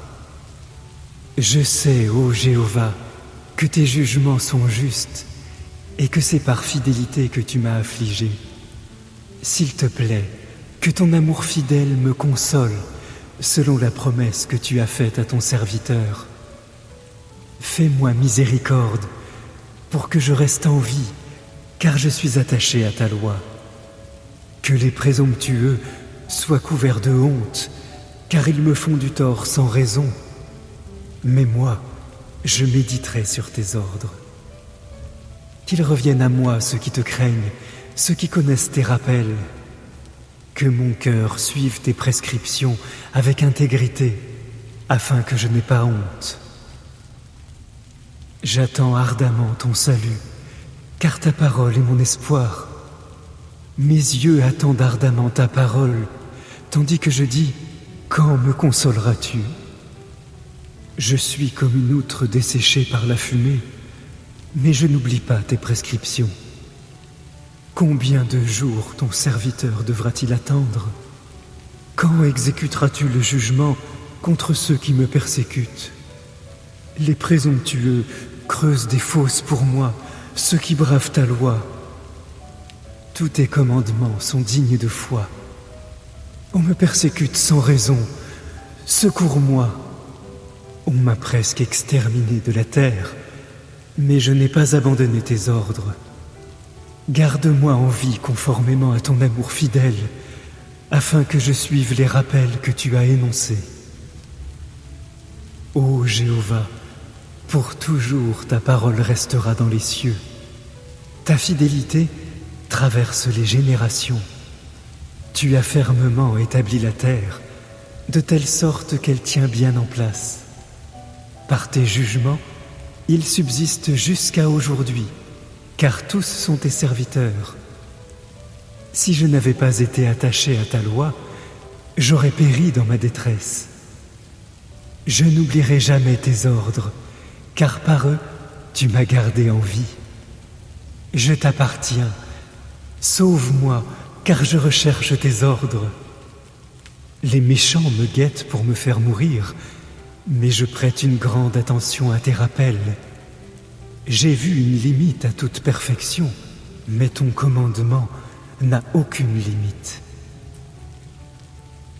[SPEAKER 1] Je sais, ô Jéhovah, que tes jugements sont justes et que c'est par fidélité que tu m'as affligé. S'il te plaît, que ton amour fidèle me console selon la promesse que tu as faite à ton serviteur. Fais-moi miséricorde pour que je reste en vie, car je suis attaché à ta loi. Que les présomptueux soient couverts de honte, car ils me font du tort sans raison. Mais moi, je méditerai sur tes ordres. Qu'ils reviennent à moi ceux qui te craignent, ceux qui connaissent tes rappels. Que mon cœur suive tes prescriptions avec intégrité, afin que je n'ai pas honte. J'attends ardemment ton salut, car ta parole est mon espoir. Mes yeux attendent ardemment ta parole, tandis que je dis, quand me consoleras-tu ? Je suis comme une outre desséchée par la fumée, mais je n'oublie pas tes prescriptions. Combien de jours ton serviteur devra-t-il attendre ? Quand exécuteras-tu le jugement contre ceux qui me persécutent ? Les présomptueux creusent des fosses pour moi, ceux qui bravent ta loi. Tous tes commandements sont dignes de foi. On me persécute sans raison. Secours-moi. On m'a presque exterminé de la terre, mais je n'ai pas abandonné tes ordres. Garde-moi en vie conformément à ton amour fidèle, afin que je suive les rappels que tu as énoncés. Ô Jéhovah, pour toujours ta parole restera dans les cieux. Ta fidélité traverse les générations. Tu as fermement établi la terre, de telle sorte qu'elle tient bien en place. Par tes jugements, ils subsistent jusqu'à aujourd'hui, car tous sont tes serviteurs. Si je n'avais pas été attaché à ta loi, j'aurais péri dans ma détresse. Je n'oublierai jamais tes ordres, car par eux, tu m'as gardé en vie. Je t'appartiens. Sauve-moi, car je recherche tes ordres. Les méchants me guettent pour me faire mourir, mais je prête une grande attention à tes rappels. J'ai vu une limite à toute perfection, mais ton commandement n'a aucune limite.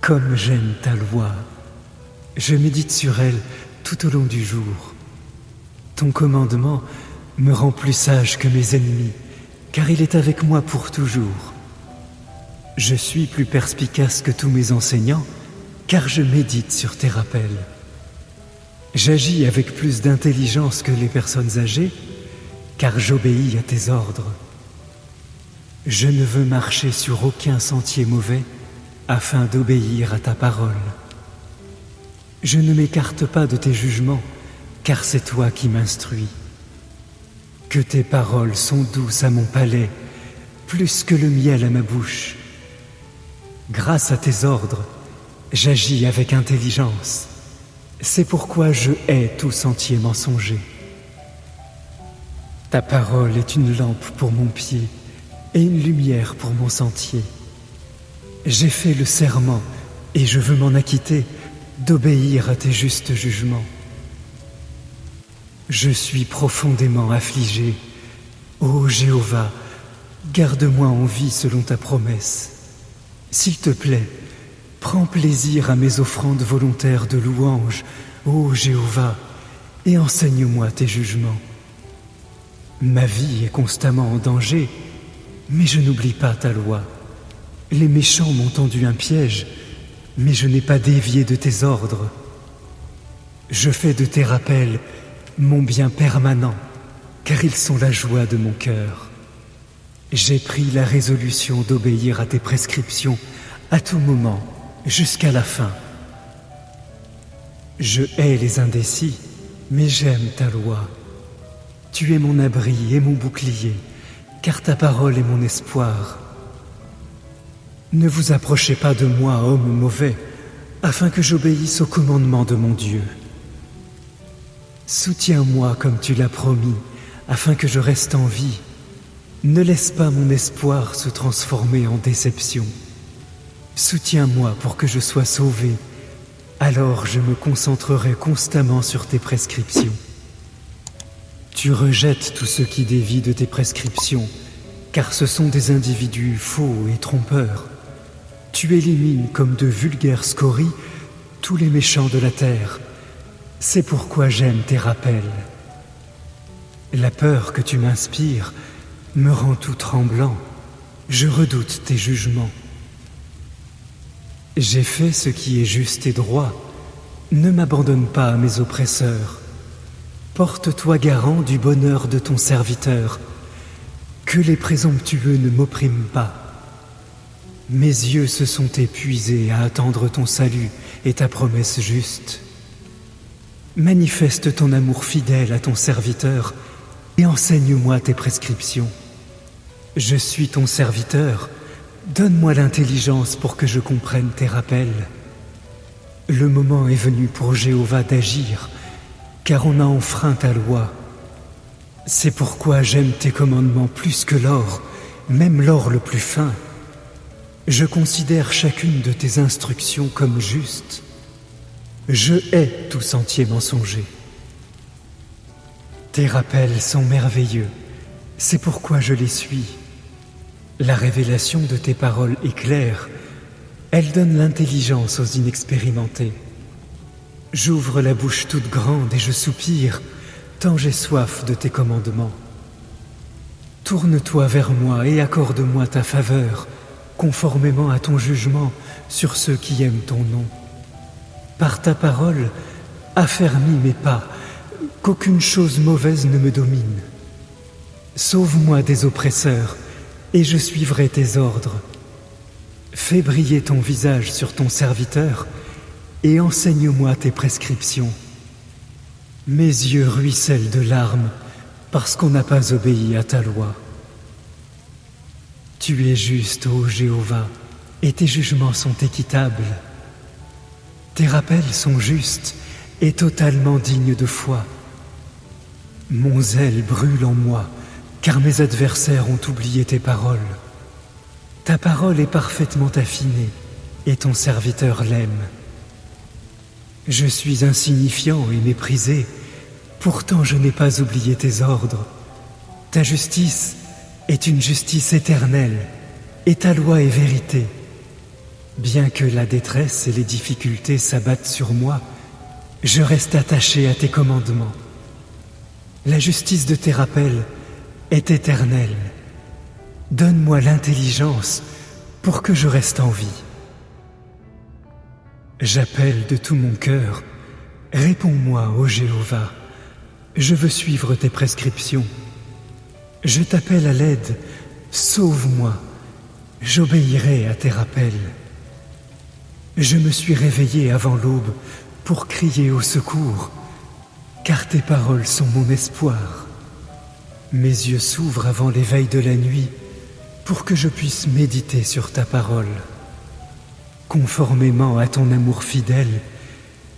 [SPEAKER 1] Comme j'aime ta loi, je médite sur elle tout au long du jour. Ton commandement me rend plus sage que mes ennemis, car il est avec moi pour toujours. Je suis plus perspicace que tous mes enseignants, car je médite sur tes rappels. J'agis avec plus d'intelligence que les personnes âgées, car j'obéis à tes ordres. Je ne veux marcher sur aucun sentier mauvais, afin d'obéir à ta parole. Je ne m'écarte pas de tes jugements, car c'est toi qui m'instruis. Que tes paroles sont douces à mon palais, plus que le miel à ma bouche. Grâce à tes ordres, j'agis avec intelligence. C'est pourquoi je hais tout sentier mensonger. Ta parole est une lampe pour mon pied et une lumière pour mon sentier. J'ai fait le serment, et je veux m'en acquitter, d'obéir à tes justes jugements. Je suis profondément affligé. Ô Jéhovah, garde-moi en vie selon ta promesse. S'il te plaît, prends plaisir à mes offrandes volontaires de louange, ô Jéhovah, et enseigne-moi tes jugements. Ma vie est constamment en danger, mais je n'oublie pas ta loi. Les méchants m'ont tendu un piège, mais je n'ai pas dévié de tes ordres. Je fais de tes rappels mon bien permanent, car ils sont la joie de mon cœur. J'ai pris la résolution d'obéir à tes prescriptions à tout moment, jusqu'à la fin. Je hais les indécis, mais j'aime ta loi. Tu es mon abri et mon bouclier, car ta parole est mon espoir. Ne vous approchez pas de moi, homme mauvais, afin que j'obéisse au commandement de mon Dieu. Soutiens-moi comme tu l'as promis, afin que je reste en vie. Ne laisse pas mon espoir se transformer en déception. Soutiens-moi pour que je sois sauvé, alors je me concentrerai constamment sur tes prescriptions. Tu rejettes tous ceux qui dévient de tes prescriptions, car ce sont des individus faux et trompeurs. Tu élimines comme de vulgaires scories tous les méchants de la terre. C'est pourquoi j'aime tes rappels. La peur que tu m'inspires me rend tout tremblant. Je redoute tes jugements. J'ai fait ce qui est juste et droit. Ne m'abandonne pas à mes oppresseurs. Porte-toi garant du bonheur de ton serviteur. Que les présomptueux ne m'oppriment pas. Mes yeux se sont épuisés à attendre ton salut et ta promesse juste. Manifeste ton amour fidèle à ton serviteur et enseigne-moi tes prescriptions. Je suis ton serviteur, donne-moi l'intelligence pour que je comprenne tes rappels. Le moment est venu pour Jéhovah d'agir, car on a enfreint ta loi. C'est pourquoi j'aime tes commandements plus que l'or, même l'or le plus fin. Je considère chacune de tes instructions comme juste. Je hais tout sentier mensonger. Tes rappels sont merveilleux, c'est pourquoi je les suis. La révélation de tes paroles est claire, elle donne l'intelligence aux inexpérimentés. J'ouvre la bouche toute grande et je soupire, tant j'ai soif de tes commandements. Tourne-toi vers moi et accorde-moi ta faveur, conformément à ton jugement sur ceux qui aiment ton nom. Par ta parole, affermis mes pas, qu'aucune chose mauvaise ne me domine. Sauve-moi des oppresseurs, et je suivrai tes ordres. Fais briller ton visage sur ton serviteur, et enseigne-moi tes prescriptions. Mes yeux ruissellent de larmes, parce qu'on n'a pas obéi à ta loi. Tu es juste, ô Jéhovah, et tes jugements sont équitables. Tes rappels sont justes et totalement dignes de foi. Mon zèle brûle en moi, car mes adversaires ont oublié tes paroles. Ta parole est parfaitement affinée, et ton serviteur l'aime. Je suis insignifiant et méprisé, pourtant je n'ai pas oublié tes ordres. Ta justice est une justice éternelle, et ta loi est vérité. Bien que la détresse et les difficultés s'abattent sur moi, je reste attaché à tes commandements. La justice de tes rappels est éternelle. Donne-moi l'intelligence pour que je reste en vie. J'appelle de tout mon cœur. Réponds-moi, ô Jéhovah. Je veux suivre tes prescriptions. Je t'appelle à l'aide. Sauve-moi. J'obéirai à tes rappels. Je me suis réveillé avant l'aube pour crier au secours, car tes paroles sont mon espoir. Mes yeux s'ouvrent avant l'éveil de la nuit pour que je puisse méditer sur ta parole. Conformément à ton amour fidèle,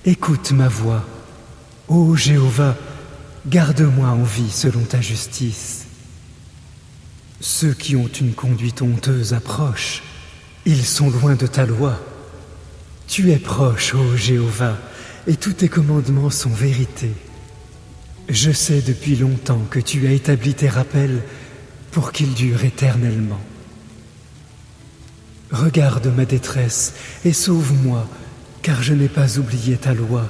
[SPEAKER 1] écoute ma voix. Ô Jéhovah, garde-moi en vie selon ta justice. Ceux qui ont une conduite honteuse approchent, ils sont loin de ta loi. Tu es proche, ô Jéhovah, et tous tes commandements sont vérité. Je sais depuis longtemps que tu as établi tes rappels pour qu'ils durent éternellement. Regarde ma détresse et sauve-moi, car je n'ai pas oublié ta loi.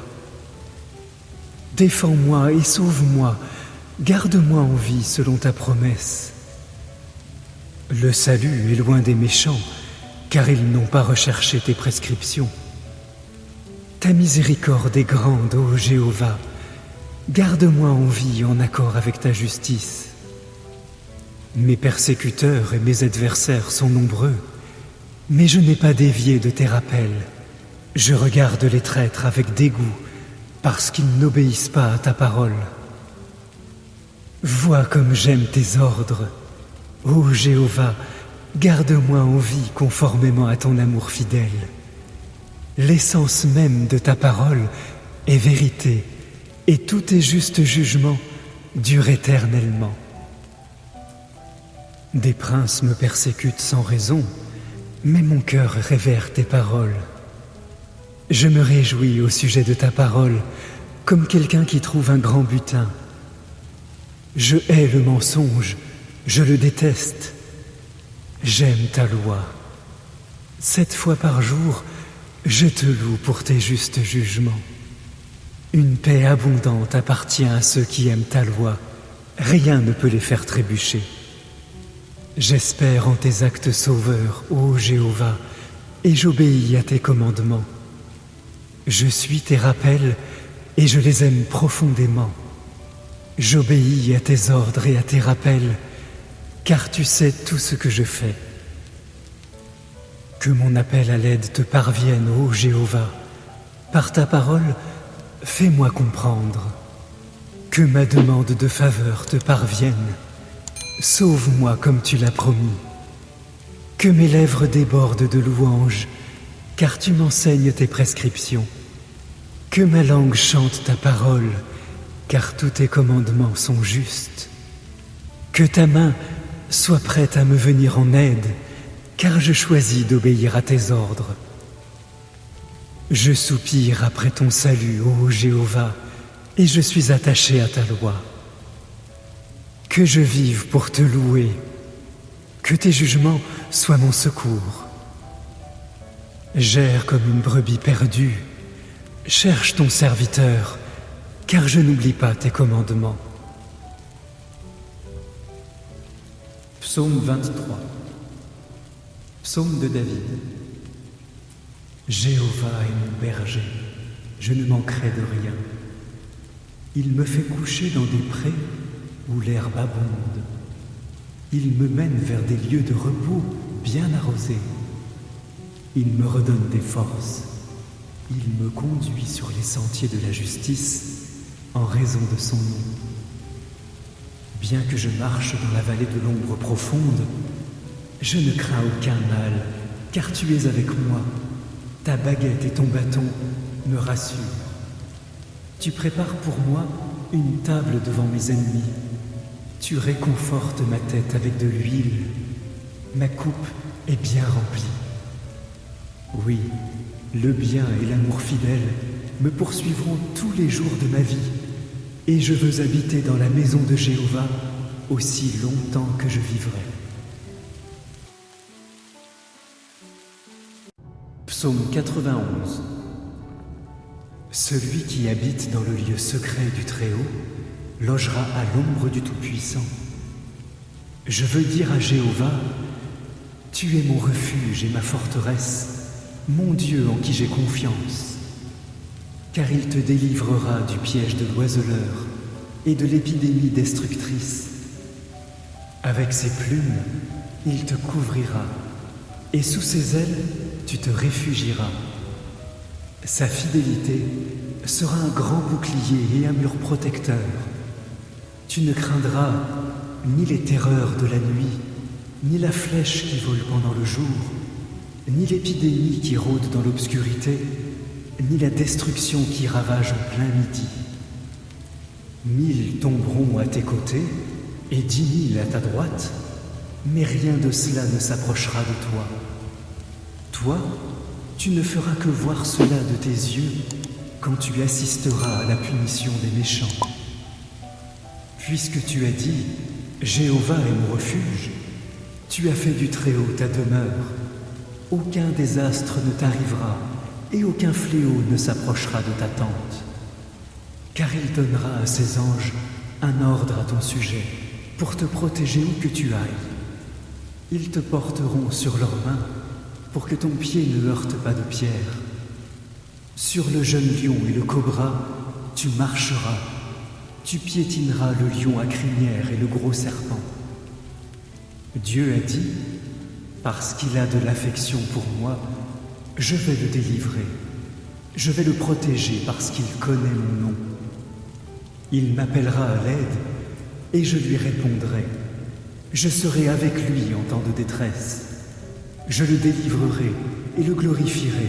[SPEAKER 1] Défends-moi et sauve-moi, garde-moi en vie selon ta promesse. Le salut est loin des méchants, car ils n'ont pas recherché tes prescriptions. Ta miséricorde est grande, ô Jéhovah. Garde-moi en vie en accord avec ta justice. Mes persécuteurs et mes adversaires sont nombreux, mais je n'ai pas dévié de tes rappels. Je regarde les traîtres avec dégoût, parce qu'ils n'obéissent pas à ta parole. Vois comme j'aime tes ordres. Ô Jéhovah, garde-moi en vie conformément à ton amour fidèle. L'essence même de ta parole est vérité, et tous tes justes jugements durent éternellement. Des princes me persécutent sans raison, mais mon cœur révère tes paroles. Je me réjouis au sujet de ta parole, comme quelqu'un qui trouve un grand butin. Je hais le mensonge, je le déteste. J'aime ta loi. 7 fois par jour, je te loue pour tes justes jugements. Une paix abondante appartient à ceux qui aiment ta loi. Rien ne peut les faire trébucher. J'espère en tes actes sauveurs, ô Jéhovah, et j'obéis à tes commandements. Je suis tes rappels et je les aime profondément. J'obéis à tes ordres et à tes rappels, car tu sais tout ce que je fais. Que mon appel à l'aide te parvienne, ô Jéhovah. Par ta parole, fais-moi comprendre. Que ma demande de faveur te parvienne. Sauve-moi comme tu l'as promis. Que mes lèvres débordent de louanges, car tu m'enseignes tes prescriptions. Que ma langue chante ta parole, car tous tes commandements sont justes. Que ta main soit prête à me venir en aide, car je choisis d'obéir à tes ordres. Je soupire après ton salut, ô Jéhovah, et je suis attaché à ta loi. Que je vive pour te louer, que tes jugements soient mon secours. J'erre comme une brebis perdue, cherche ton serviteur, car je n'oublie pas tes commandements.
[SPEAKER 2] Psaume 23. Psaume de David.
[SPEAKER 1] Jéhovah est mon berger, je ne manquerai de rien. Il me fait coucher dans des prés où l'herbe abonde. Il me mène vers des lieux de repos bien arrosés. Il me redonne des forces. Il me conduit sur les sentiers de la justice en raison de son nom. Bien que je marche dans la vallée de l'ombre profonde, je ne crains aucun mal, car tu es avec moi. Ta baguette et ton bâton me rassure. Tu prépares pour moi une table devant mes ennemis. Tu réconfortes ma tête avec de l'huile. Ma coupe est bien remplie. Oui, le bien et l'amour fidèle me poursuivront tous les jours de ma vie, et je veux habiter dans la maison de Jéhovah aussi longtemps que je vivrai. Psaume 91. Celui qui habite dans le lieu secret du Très-Haut logera à l'ombre du Tout-Puissant. Je veux dire à Jéhovah, tu es mon refuge et ma forteresse, mon Dieu en qui j'ai confiance. Car il te délivrera du piège de l'oiseleur et de l'épidémie destructrice. Avec ses plumes, il te couvrira, et sous ses ailes, tu te réfugieras. Sa fidélité sera un grand bouclier et un mur protecteur. Tu ne craindras ni les terreurs de la nuit, ni la flèche qui vole pendant le jour, ni l'épidémie qui rôde dans l'obscurité, ni la destruction qui ravage en plein midi. 1000 tomberont à tes côtés et 10 000 à ta droite, mais rien de cela ne s'approchera de toi. Toi, tu ne feras que voir cela de tes yeux quand tu assisteras à la punition des méchants. Puisque tu as dit « Jéhovah est mon refuge », tu as fait du Très-Haut ta demeure. Aucun désastre ne t'arrivera et aucun fléau ne s'approchera de ta tente. Car il donnera à ses anges un ordre à ton sujet pour te protéger où que tu ailles. Ils te porteront sur leurs mains pour que ton pied ne heurte pas de pierre. Sur le jeune lion et le cobra, tu marcheras. Tu piétineras le lion à crinière et le gros serpent. Dieu a dit, parce qu'il a de l'affection pour moi, je vais le délivrer. Je vais le protéger parce qu'il connaît mon nom. Il m'appellera à l'aide et je lui répondrai. Je serai avec lui en temps de détresse. Je le délivrerai et le glorifierai.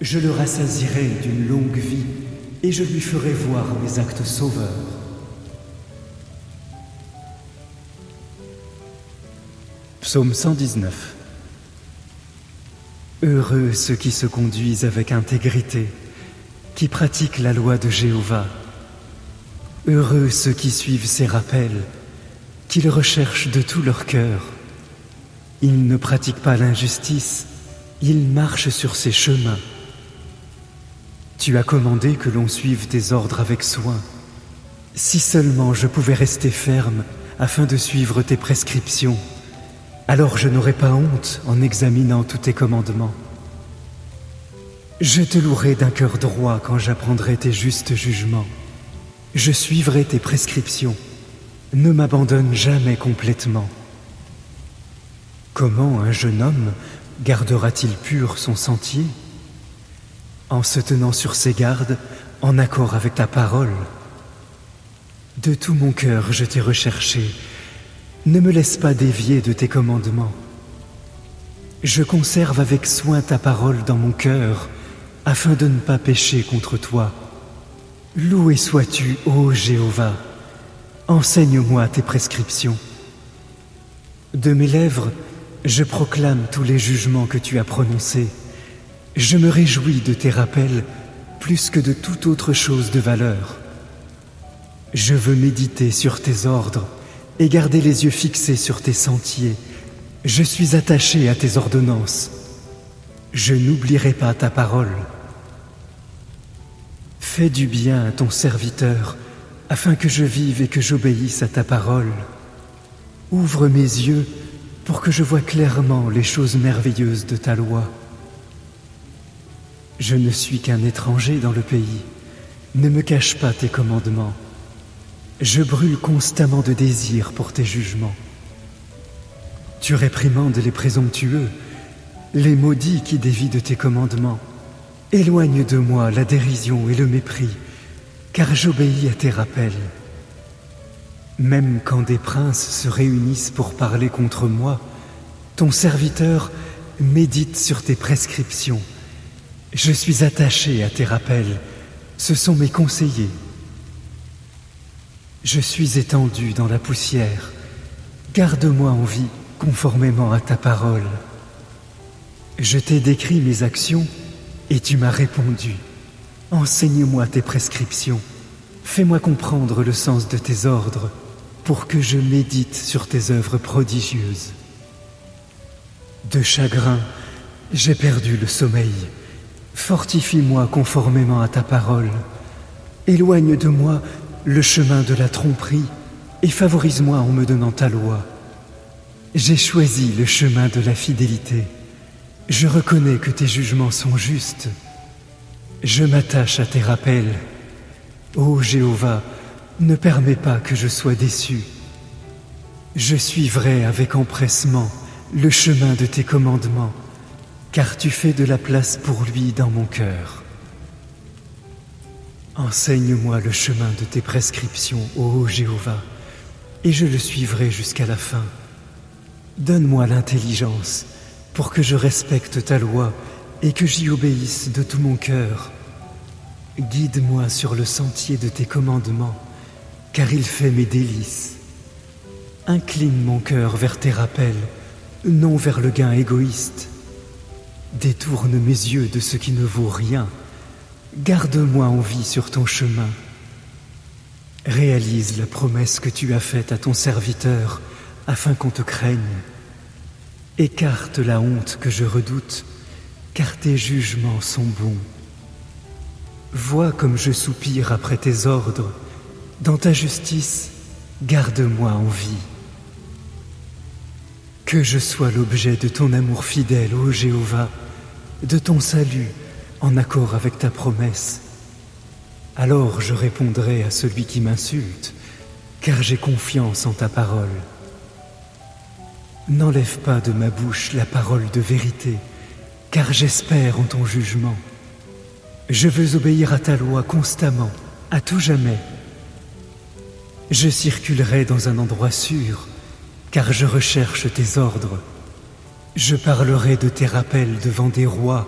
[SPEAKER 1] Je le rassasierai d'une longue vie et je lui ferai voir mes actes sauveurs. Psaume 119. Heureux ceux qui se conduisent avec intégrité, qui pratiquent la loi de Jéhovah. Heureux ceux qui suivent ses rappels, qui le recherchent de tout leur cœur. Ils ne pratiquent pas l'injustice, ils marchent sur ses chemins. Tu as commandé que l'on suive tes ordres avec soin. Si seulement je pouvais rester ferme afin de suivre tes prescriptions, alors je n'aurais pas honte en examinant tous tes commandements. Je te louerai d'un cœur droit quand j'apprendrai tes justes jugements. Je suivrai tes prescriptions. Ne m'abandonne jamais complètement. Comment un jeune homme gardera-t-il pur son sentier? En se tenant sur ses gardes, en accord avec ta parole. De tout mon cœur je t'ai recherché. Ne me laisse pas dévier de tes commandements. Je conserve avec soin ta parole dans mon cœur, afin de ne pas pécher contre toi. Loué sois-tu, ô Jéhovah. Enseigne-moi tes prescriptions. De mes lèvres, je proclame tous les jugements que tu as prononcés. Je me réjouis de tes rappels plus que de toute autre chose de valeur. Je veux méditer sur tes ordres et garder les yeux fixés sur tes sentiers. Je suis attaché à tes ordonnances. Je n'oublierai pas ta parole. Fais du bien à ton serviteur, afin que je vive et que j'obéisse à ta parole. Ouvre mes yeux pour que je voie clairement les choses merveilleuses de ta loi. Je ne suis qu'un étranger dans le pays. Ne me cache pas tes commandements. Je brûle constamment de désir pour tes jugements. Tu réprimandes les présomptueux, les maudits qui dévient de tes commandements. Éloigne de moi la dérision et le mépris, car j'obéis à tes rappels. Même quand des princes se réunissent pour parler contre moi, ton serviteur médite sur tes prescriptions. Je suis attaché à tes rappels, ce sont mes conseillers. Je suis étendu dans la poussière, garde-moi en vie conformément à ta parole. Je t'ai décrit mes actions et tu m'as répondu. Enseigne-moi tes prescriptions, fais-moi comprendre le sens de tes ordres pour que je médite sur tes œuvres prodigieuses. De chagrin, j'ai perdu le sommeil. Fortifie-moi conformément à ta parole. Éloigne de moi le chemin de la tromperie et favorise-moi en me donnant ta loi. J'ai choisi le chemin de la fidélité. Je reconnais que tes jugements sont justes. Je m'attache à tes rappels. Ô Jéhovah, ne permets pas que je sois déçu. Je suivrai avec empressement le chemin de tes commandements, car tu fais de la place pour lui dans mon cœur. Enseigne-moi le chemin de tes prescriptions, ô Jéhovah, et je le suivrai jusqu'à la fin. Donne-moi l'intelligence pour que je respecte ta loi et que j'y obéisse de tout mon cœur. Guide-moi sur le sentier de tes commandements, car il fait mes délices. Incline mon cœur vers tes rappels, non vers le gain égoïste. Détourne mes yeux de ce qui ne vaut rien. Garde-moi en vie sur ton chemin. Réalise la promesse que tu as faite à ton serviteur, afin qu'on te craigne. Écarte la honte que je redoute, car tes jugements sont bons. Vois comme je soupire après tes ordres. Dans ta justice, garde-moi en vie. Que je sois l'objet de ton amour fidèle, ô Jéhovah, de ton salut, en accord avec ta promesse. Alors je répondrai à celui qui m'insulte, car j'ai confiance en ta parole. N'enlève pas de ma bouche la parole de vérité, car j'espère en ton jugement. Je veux obéir à ta loi constamment, à tout jamais. Je circulerai dans un endroit sûr, car je recherche tes ordres. Je parlerai de tes rappels devant des rois,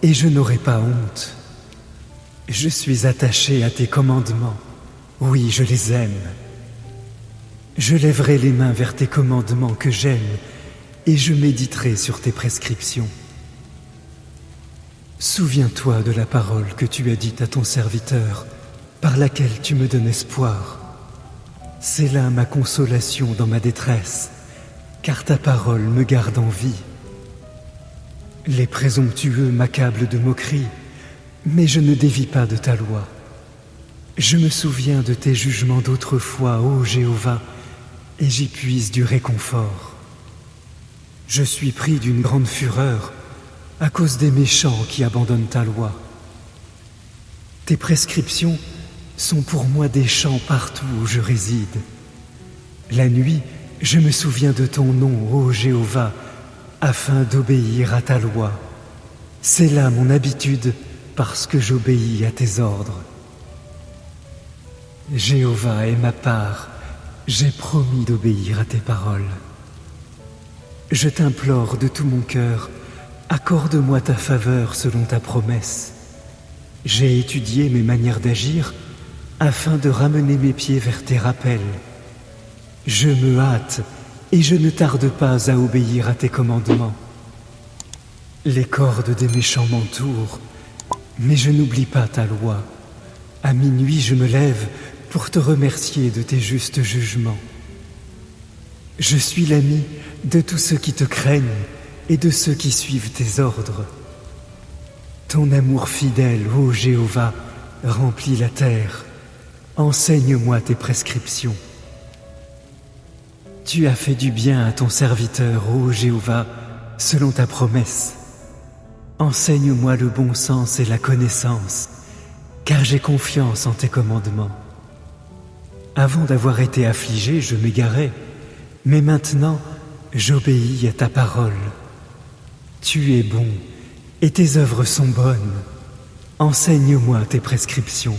[SPEAKER 1] et je n'aurai pas honte. Je suis attaché à tes commandements, oui, je les aime. Je lèverai les mains vers tes commandements que j'aime, et je méditerai sur tes prescriptions. Souviens-toi de la parole que tu as dite à ton serviteur, par laquelle tu me donnes espoir. C'est là ma consolation dans ma détresse, car ta parole me garde en vie. Les présomptueux m'accablent de moqueries, mais je ne dévie pas de ta loi. Je me souviens de tes jugements d'autrefois, ô Jéhovah, et j'y puise du réconfort. Je suis pris d'une grande fureur à cause des méchants qui abandonnent ta loi. Tes prescriptions sont pour moi des chants partout où je réside. La nuit, je me souviens de ton nom, ô Jéhovah, afin d'obéir à ta loi. C'est là mon habitude parce que j'obéis à tes ordres. Jéhovah est ma part, j'ai promis d'obéir à tes paroles. Je t'implore de tout mon cœur, accorde-moi ta faveur selon ta promesse. J'ai étudié mes manières d'agir afin de ramener mes pieds vers tes rappels. Je me hâte et je ne tarde pas à obéir à tes commandements. Les cordes des méchants m'entourent, mais je n'oublie pas ta loi. À minuit, je me lève pour te remercier de tes justes jugements. Je suis l'ami de tous ceux qui te craignent et de ceux qui suivent tes ordres. Ton amour fidèle, ô Jéhovah, remplit la terre. Enseigne-moi tes prescriptions. Tu as fait du bien à ton serviteur, ô Jéhovah, selon ta promesse. Enseigne-moi le bon sens et la connaissance, car j'ai confiance en tes commandements. Avant d'avoir été affligé, je m'égarais, mais maintenant, j'obéis à ta parole. Tu es bon, et tes œuvres sont bonnes. Enseigne-moi tes prescriptions.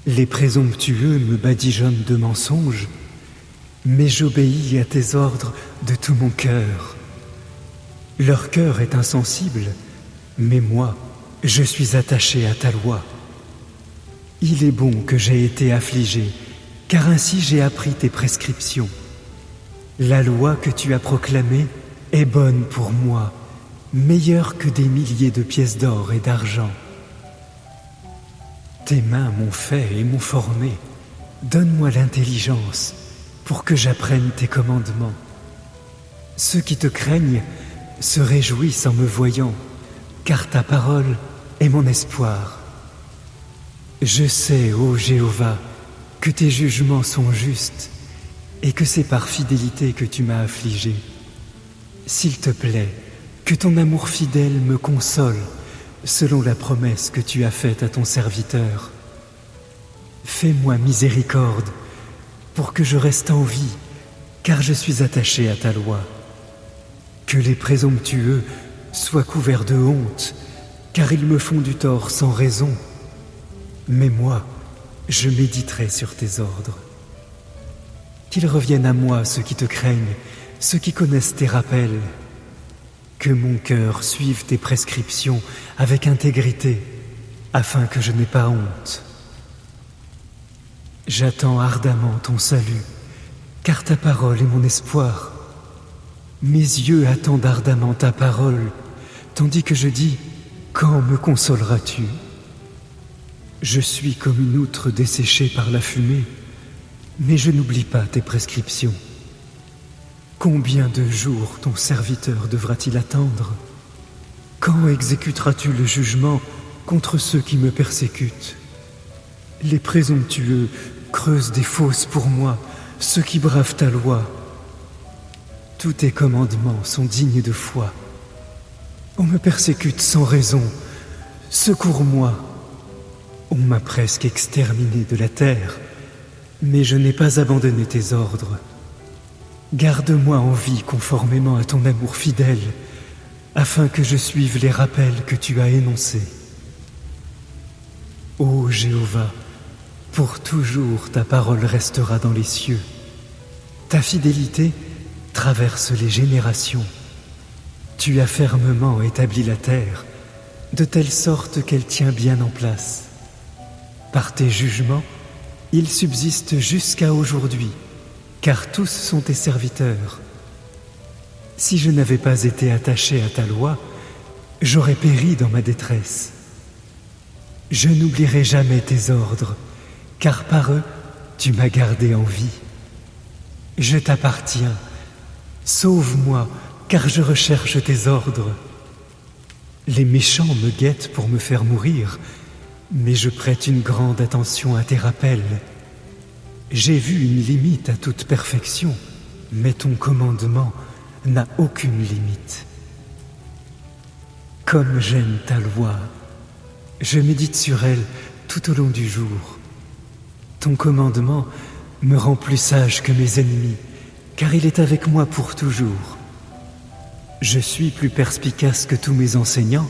[SPEAKER 1] Les présomptueux me badigeonnent de mensonges, mais j'obéis à tes ordres de tout mon cœur. Leur cœur est insensible, Mais moi, je suis attaché à ta loi. Il est bon que j'aie été affligé, car ainsi j'ai appris tes prescriptions. La loi que tu as proclamée est bonne pour moi, meilleure que des milliers de pièces d'or et d'argent. Tes mains m'ont fait et m'ont formé. Donne-moi l'intelligence pour que j'apprenne tes commandements. Ceux qui te craignent se réjouissent en me voyant, car ta parole est mon espoir. Je sais, ô Jéhovah, que tes jugements sont justes et que c'est par fidélité que tu m'as affligé. S'il te plaît, que ton amour fidèle me console selon la promesse que tu as faite à ton serviteur. Fais-moi miséricorde pour que je reste en vie, car je suis attaché à ta loi. Que les présomptueux soient couverts de honte, car ils me font du tort sans raison. Mais moi, je méditerai sur tes ordres. Qu'ils reviennent à moi ceux qui te craignent, ceux qui connaissent tes rappels. Que mon cœur suive tes prescriptions avec intégrité, afin que je n'aie pas honte. J'attends ardemment ton salut, car ta parole est mon espoir. Mes yeux attendent ardemment ta parole, tandis que je dis, quand me consoleras-tu ? Je suis comme une outre desséchée par la fumée, mais je n'oublie pas tes prescriptions. Combien de jours ton serviteur devra-t-il attendre ? Quand exécuteras-tu le jugement contre ceux qui me persécutent ? Les présomptueux creusent des fosses pour moi, ceux qui bravent ta loi. Tous tes commandements sont dignes de foi. On me persécute sans raison. Secours-moi. On m'a presque exterminé de la terre, mais je n'ai pas abandonné tes ordres. Garde-moi en vie conformément à ton amour fidèle, afin que je suive les rappels que tu as énoncés. Ô Jéhovah, pour toujours ta parole restera dans les cieux. Ta fidélité traverse les générations. Tu as fermement établi la terre, de telle sorte qu'elle tient bien en place. Par tes jugements, il subsiste jusqu'à aujourd'hui, car tous sont tes serviteurs. Si je n'avais pas été attaché à ta loi, j'aurais péri dans ma détresse. Je n'oublierai jamais tes ordres, car par eux, tu m'as gardé en vie. Je t'appartiens. Sauve-moi, car je recherche tes ordres. Les méchants me guettent pour me faire mourir, mais je prête une grande attention à tes rappels. J'ai vu une limite à toute perfection, mais ton commandement n'a aucune limite. Comme j'aime ta loi, je médite sur elle tout au long du jour. Ton commandement me rend plus sage que mes ennemis, car il est avec moi pour toujours. Je suis plus perspicace que tous mes enseignants,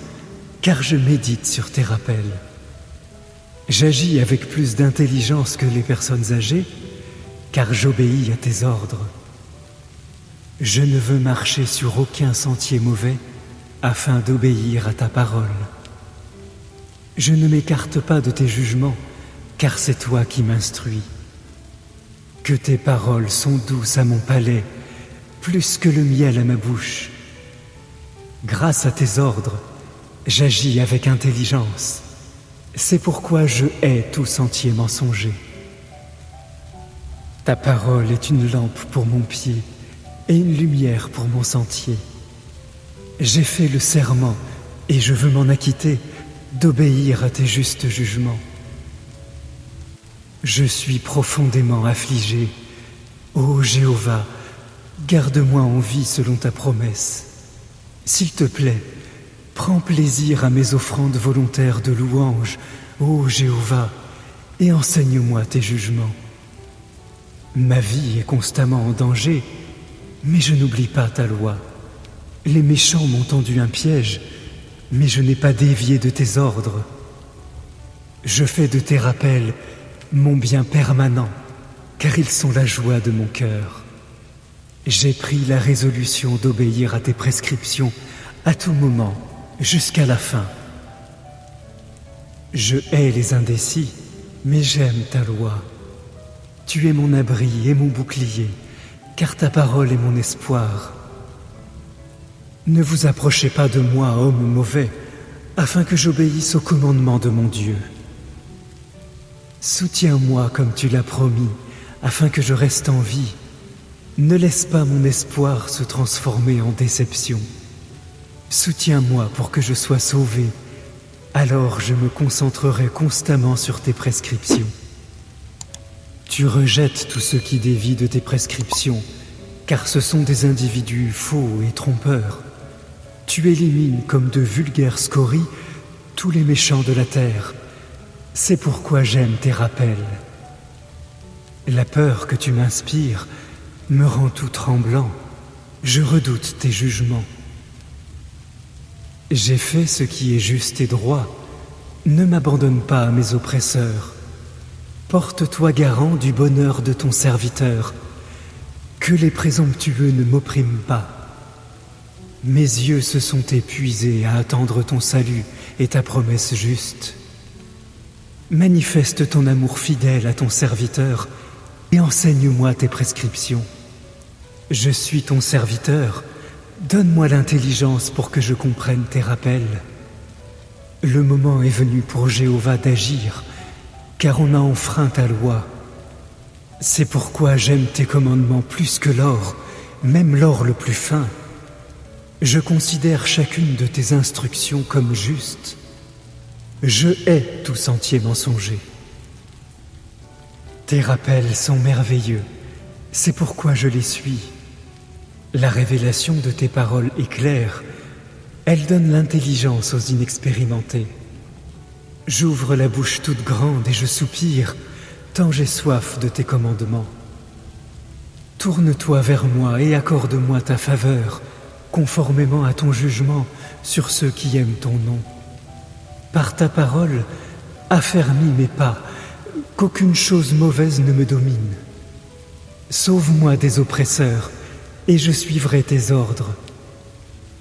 [SPEAKER 1] car je médite sur tes rappels. J'agis avec plus d'intelligence que les personnes âgées, car j'obéis à tes ordres. Je ne veux marcher sur aucun sentier mauvais, afin d'obéir à ta parole. Je ne m'écarte pas de tes jugements, car c'est toi qui m'instruis. Que tes paroles sont douces à mon palais, plus que le miel à ma bouche. Grâce à tes ordres, j'agis avec intelligence. C'est pourquoi je hais tout sentier mensonger. Ta parole est une lampe pour mon pied et une lumière pour mon sentier. J'ai fait le serment, et je veux m'en acquitter, d'obéir à tes justes jugements. Je suis profondément affligé. Ô Jéhovah, garde-moi en vie selon ta promesse. S'il te plaît, prends plaisir à mes offrandes volontaires de louange, ô Jéhovah, et enseigne-moi tes jugements. Ma vie est constamment en danger, mais je n'oublie pas ta loi. Les méchants m'ont tendu un piège, mais je n'ai pas dévié de tes ordres. Je fais de tes rappels mon bien permanent, car ils sont la joie de mon cœur. J'ai pris la résolution d'obéir à tes prescriptions à tout moment, jusqu'à la fin. Je hais les indécis, mais j'aime ta loi. Tu es mon abri et mon bouclier, car ta parole est mon espoir. Ne vous approchez pas de moi, homme mauvais, afin que j'obéisse au commandement de mon Dieu. Soutiens-moi comme tu l'as promis, afin que je reste en vie. Ne laisse pas mon espoir se transformer en déception. Soutiens-moi pour que je sois sauvé, alors je me concentrerai constamment sur tes prescriptions. Tu rejettes tous ceux qui dévient de tes prescriptions, car ce sont des individus faux et trompeurs. Tu élimines comme de vulgaires scories tous les méchants de la terre. C'est pourquoi j'aime tes rappels. La peur que tu m'inspires me rend tout tremblant. Je redoute tes jugements. J'ai fait ce qui est juste et droit. Ne m'abandonne pas à mes oppresseurs. Porte-toi garant du bonheur de ton serviteur. Que les présomptueux ne m'oppriment pas. Mes yeux se sont épuisés à attendre ton salut et ta promesse juste. Manifeste ton amour fidèle à ton serviteur et enseigne-moi tes prescriptions. Je suis ton serviteur, donne-moi l'intelligence pour que je comprenne tes rappels. Le moment est venu pour Jéhovah d'agir, car on a enfreint ta loi. C'est pourquoi j'aime tes commandements plus que l'or, même l'or le plus fin. Je considère chacune de tes instructions comme juste. Je hais tout sentier mensonger. Tes rappels sont merveilleux, c'est pourquoi je les suis. La révélation de tes paroles est claire, elle donne l'intelligence aux inexpérimentés. J'ouvre la bouche toute grande et je soupire, tant j'ai soif de tes commandements. Tourne-toi vers moi et accorde-moi ta faveur, conformément à ton jugement sur ceux qui aiment ton nom. Par ta parole, affermis mes pas, qu'aucune chose mauvaise ne me domine. Sauve-moi des oppresseurs, et je suivrai tes ordres.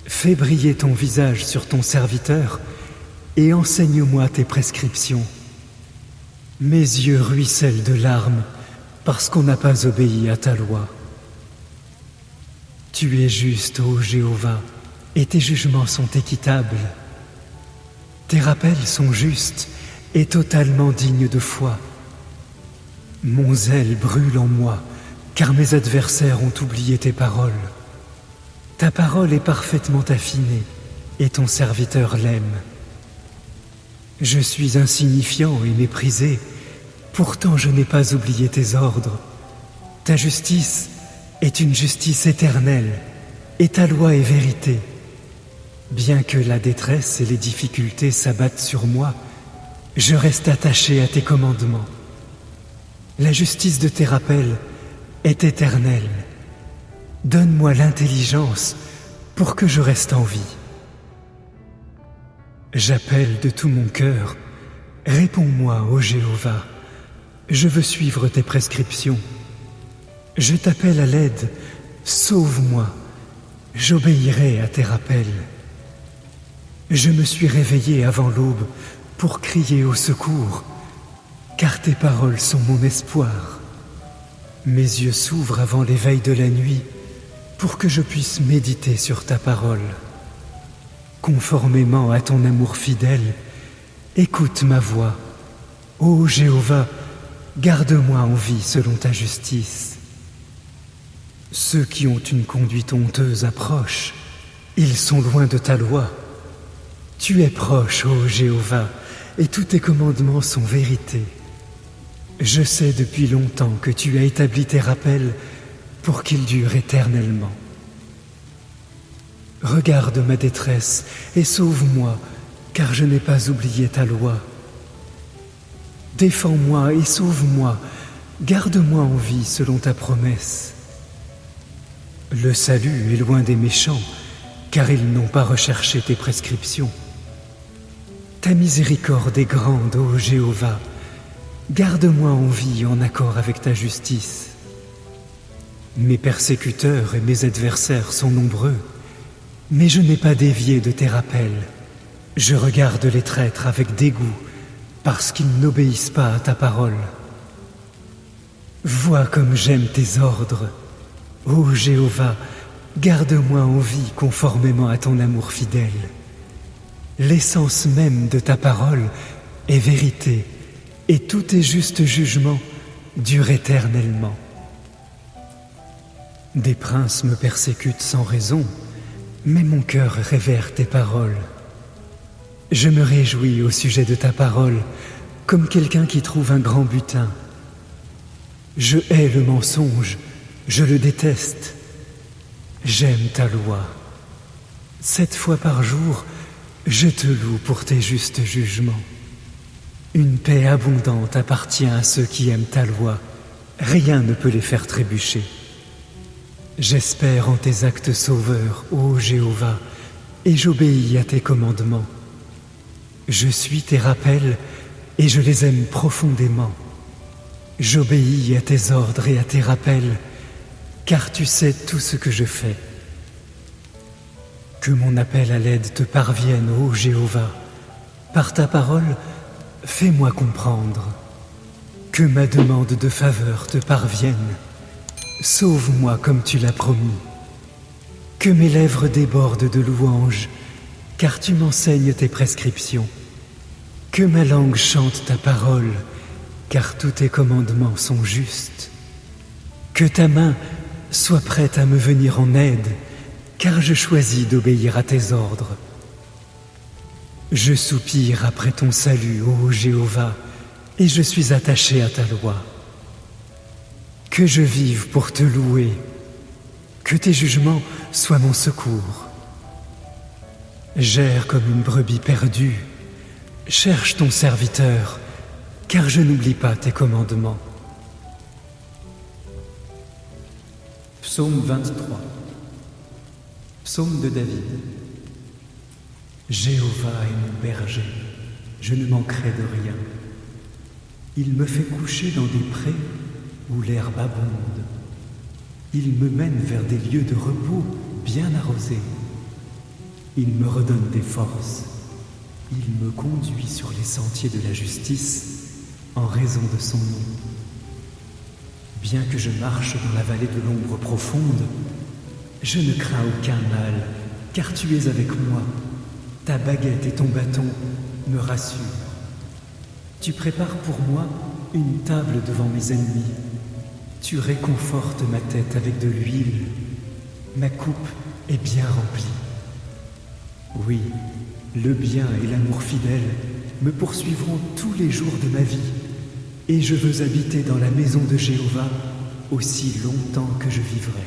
[SPEAKER 1] Fais briller ton visage sur ton serviteur, et enseigne-moi tes prescriptions. Mes yeux ruissellent de larmes, parce qu'on n'a pas obéi à ta loi. Tu es juste, ô Jéhovah, et tes jugements sont équitables. Tes rappels sont justes et totalement dignes de foi. Mon zèle brûle en moi, car mes adversaires ont oublié tes paroles. Ta parole est parfaitement affinée, et ton serviteur l'aime. Je suis insignifiant et méprisé, pourtant je n'ai pas oublié tes ordres. Ta justice est une justice éternelle, et ta loi est vérité. Bien que la détresse et les difficultés s'abattent sur moi, je reste attaché à tes commandements. La justice de tes rappels est éternelle. Donne-moi l'intelligence pour que je reste en vie. J'appelle de tout mon cœur, réponds-moi, ô Jéhovah. Je veux suivre tes prescriptions. Je t'appelle à l'aide, sauve-moi. J'obéirai à tes rappels. Je me suis réveillé avant l'aube pour crier au secours, car tes paroles sont mon espoir. Mes yeux s'ouvrent avant l'éveil de la nuit pour que je puisse méditer sur ta parole. Conformément à ton amour fidèle, écoute ma voix. Ô Jéhovah, garde-moi en vie selon ta justice. Ceux qui ont une conduite honteuse approchent, ils sont loin de ta loi. Tu es proche, ô Jéhovah, et tous tes commandements sont vérité. Je sais depuis longtemps que tu as établi tes rappels pour qu'ils durent éternellement. Regarde ma détresse et sauve-moi, car je n'ai pas oublié ta loi. Défends-moi et sauve-moi, garde-moi en vie selon ta promesse. Le salut est loin des méchants, car ils n'ont pas recherché tes prescriptions. Ta miséricorde est grande, ô Jéhovah. Garde-moi en vie en accord avec ta justice. Mes persécuteurs et mes adversaires sont nombreux, mais je n'ai pas dévié de tes rappels. Je regarde les traîtres avec dégoût parce qu'ils n'obéissent pas à ta parole. Vois comme j'aime tes ordres. Ô Jéhovah, garde-moi en vie conformément à ton amour fidèle. L'essence même de ta parole est vérité, et tous tes justes jugements durent éternellement. Des princes me persécutent sans raison, mais mon cœur révère tes paroles. Je me réjouis au sujet de ta parole, comme quelqu'un qui trouve un grand butin. Je hais le mensonge, je le déteste. J'aime ta loi. 7 fois par jour, je te loue pour tes justes jugements. Une paix abondante appartient à ceux qui aiment ta loi. Rien ne peut les faire trébucher. J'espère en tes actes sauveurs, ô Jéhovah, et j'obéis à tes commandements. Je suis tes rappels et je les aime profondément. J'obéis à tes ordres et à tes rappels, car tu sais tout ce que je fais. Que mon appel à l'aide te parvienne, ô Jéhovah. Par ta parole, fais-moi comprendre. Que ma demande de faveur te parvienne. Sauve-moi comme tu l'as promis. Que mes lèvres débordent de louanges, car tu m'enseignes tes prescriptions. Que ma langue chante ta parole, car tous tes commandements sont justes. Que ta main soit prête à me venir en aide, car je choisis d'obéir à tes ordres. Je soupire après ton salut, ô Jéhovah, et je suis attaché à ta loi. Que je vive pour te louer, que tes jugements soient mon secours. J'erre comme une brebis perdue, cherche ton serviteur, car je n'oublie pas tes commandements.
[SPEAKER 2] Psaume 23. Psaume de David.
[SPEAKER 1] Jéhovah est mon berger, je ne manquerai de rien. Il me fait coucher dans des prés où l'herbe abonde. Il me mène vers des lieux de repos bien arrosés. Il me redonne des forces. Il me conduit sur les sentiers de la justice en raison de son nom. Bien que je marche dans la vallée de l'ombre profonde, je ne crains aucun mal, car tu es avec moi. Ta baguette et ton bâton me rassurent. Tu prépares pour moi une table devant mes ennemis. Tu réconfortes ma tête avec de l'huile. Ma coupe est bien remplie. Oui, le bien et l'amour fidèle me poursuivront tous les jours de ma vie, et je veux habiter dans la maison de Jéhovah aussi longtemps que je vivrai.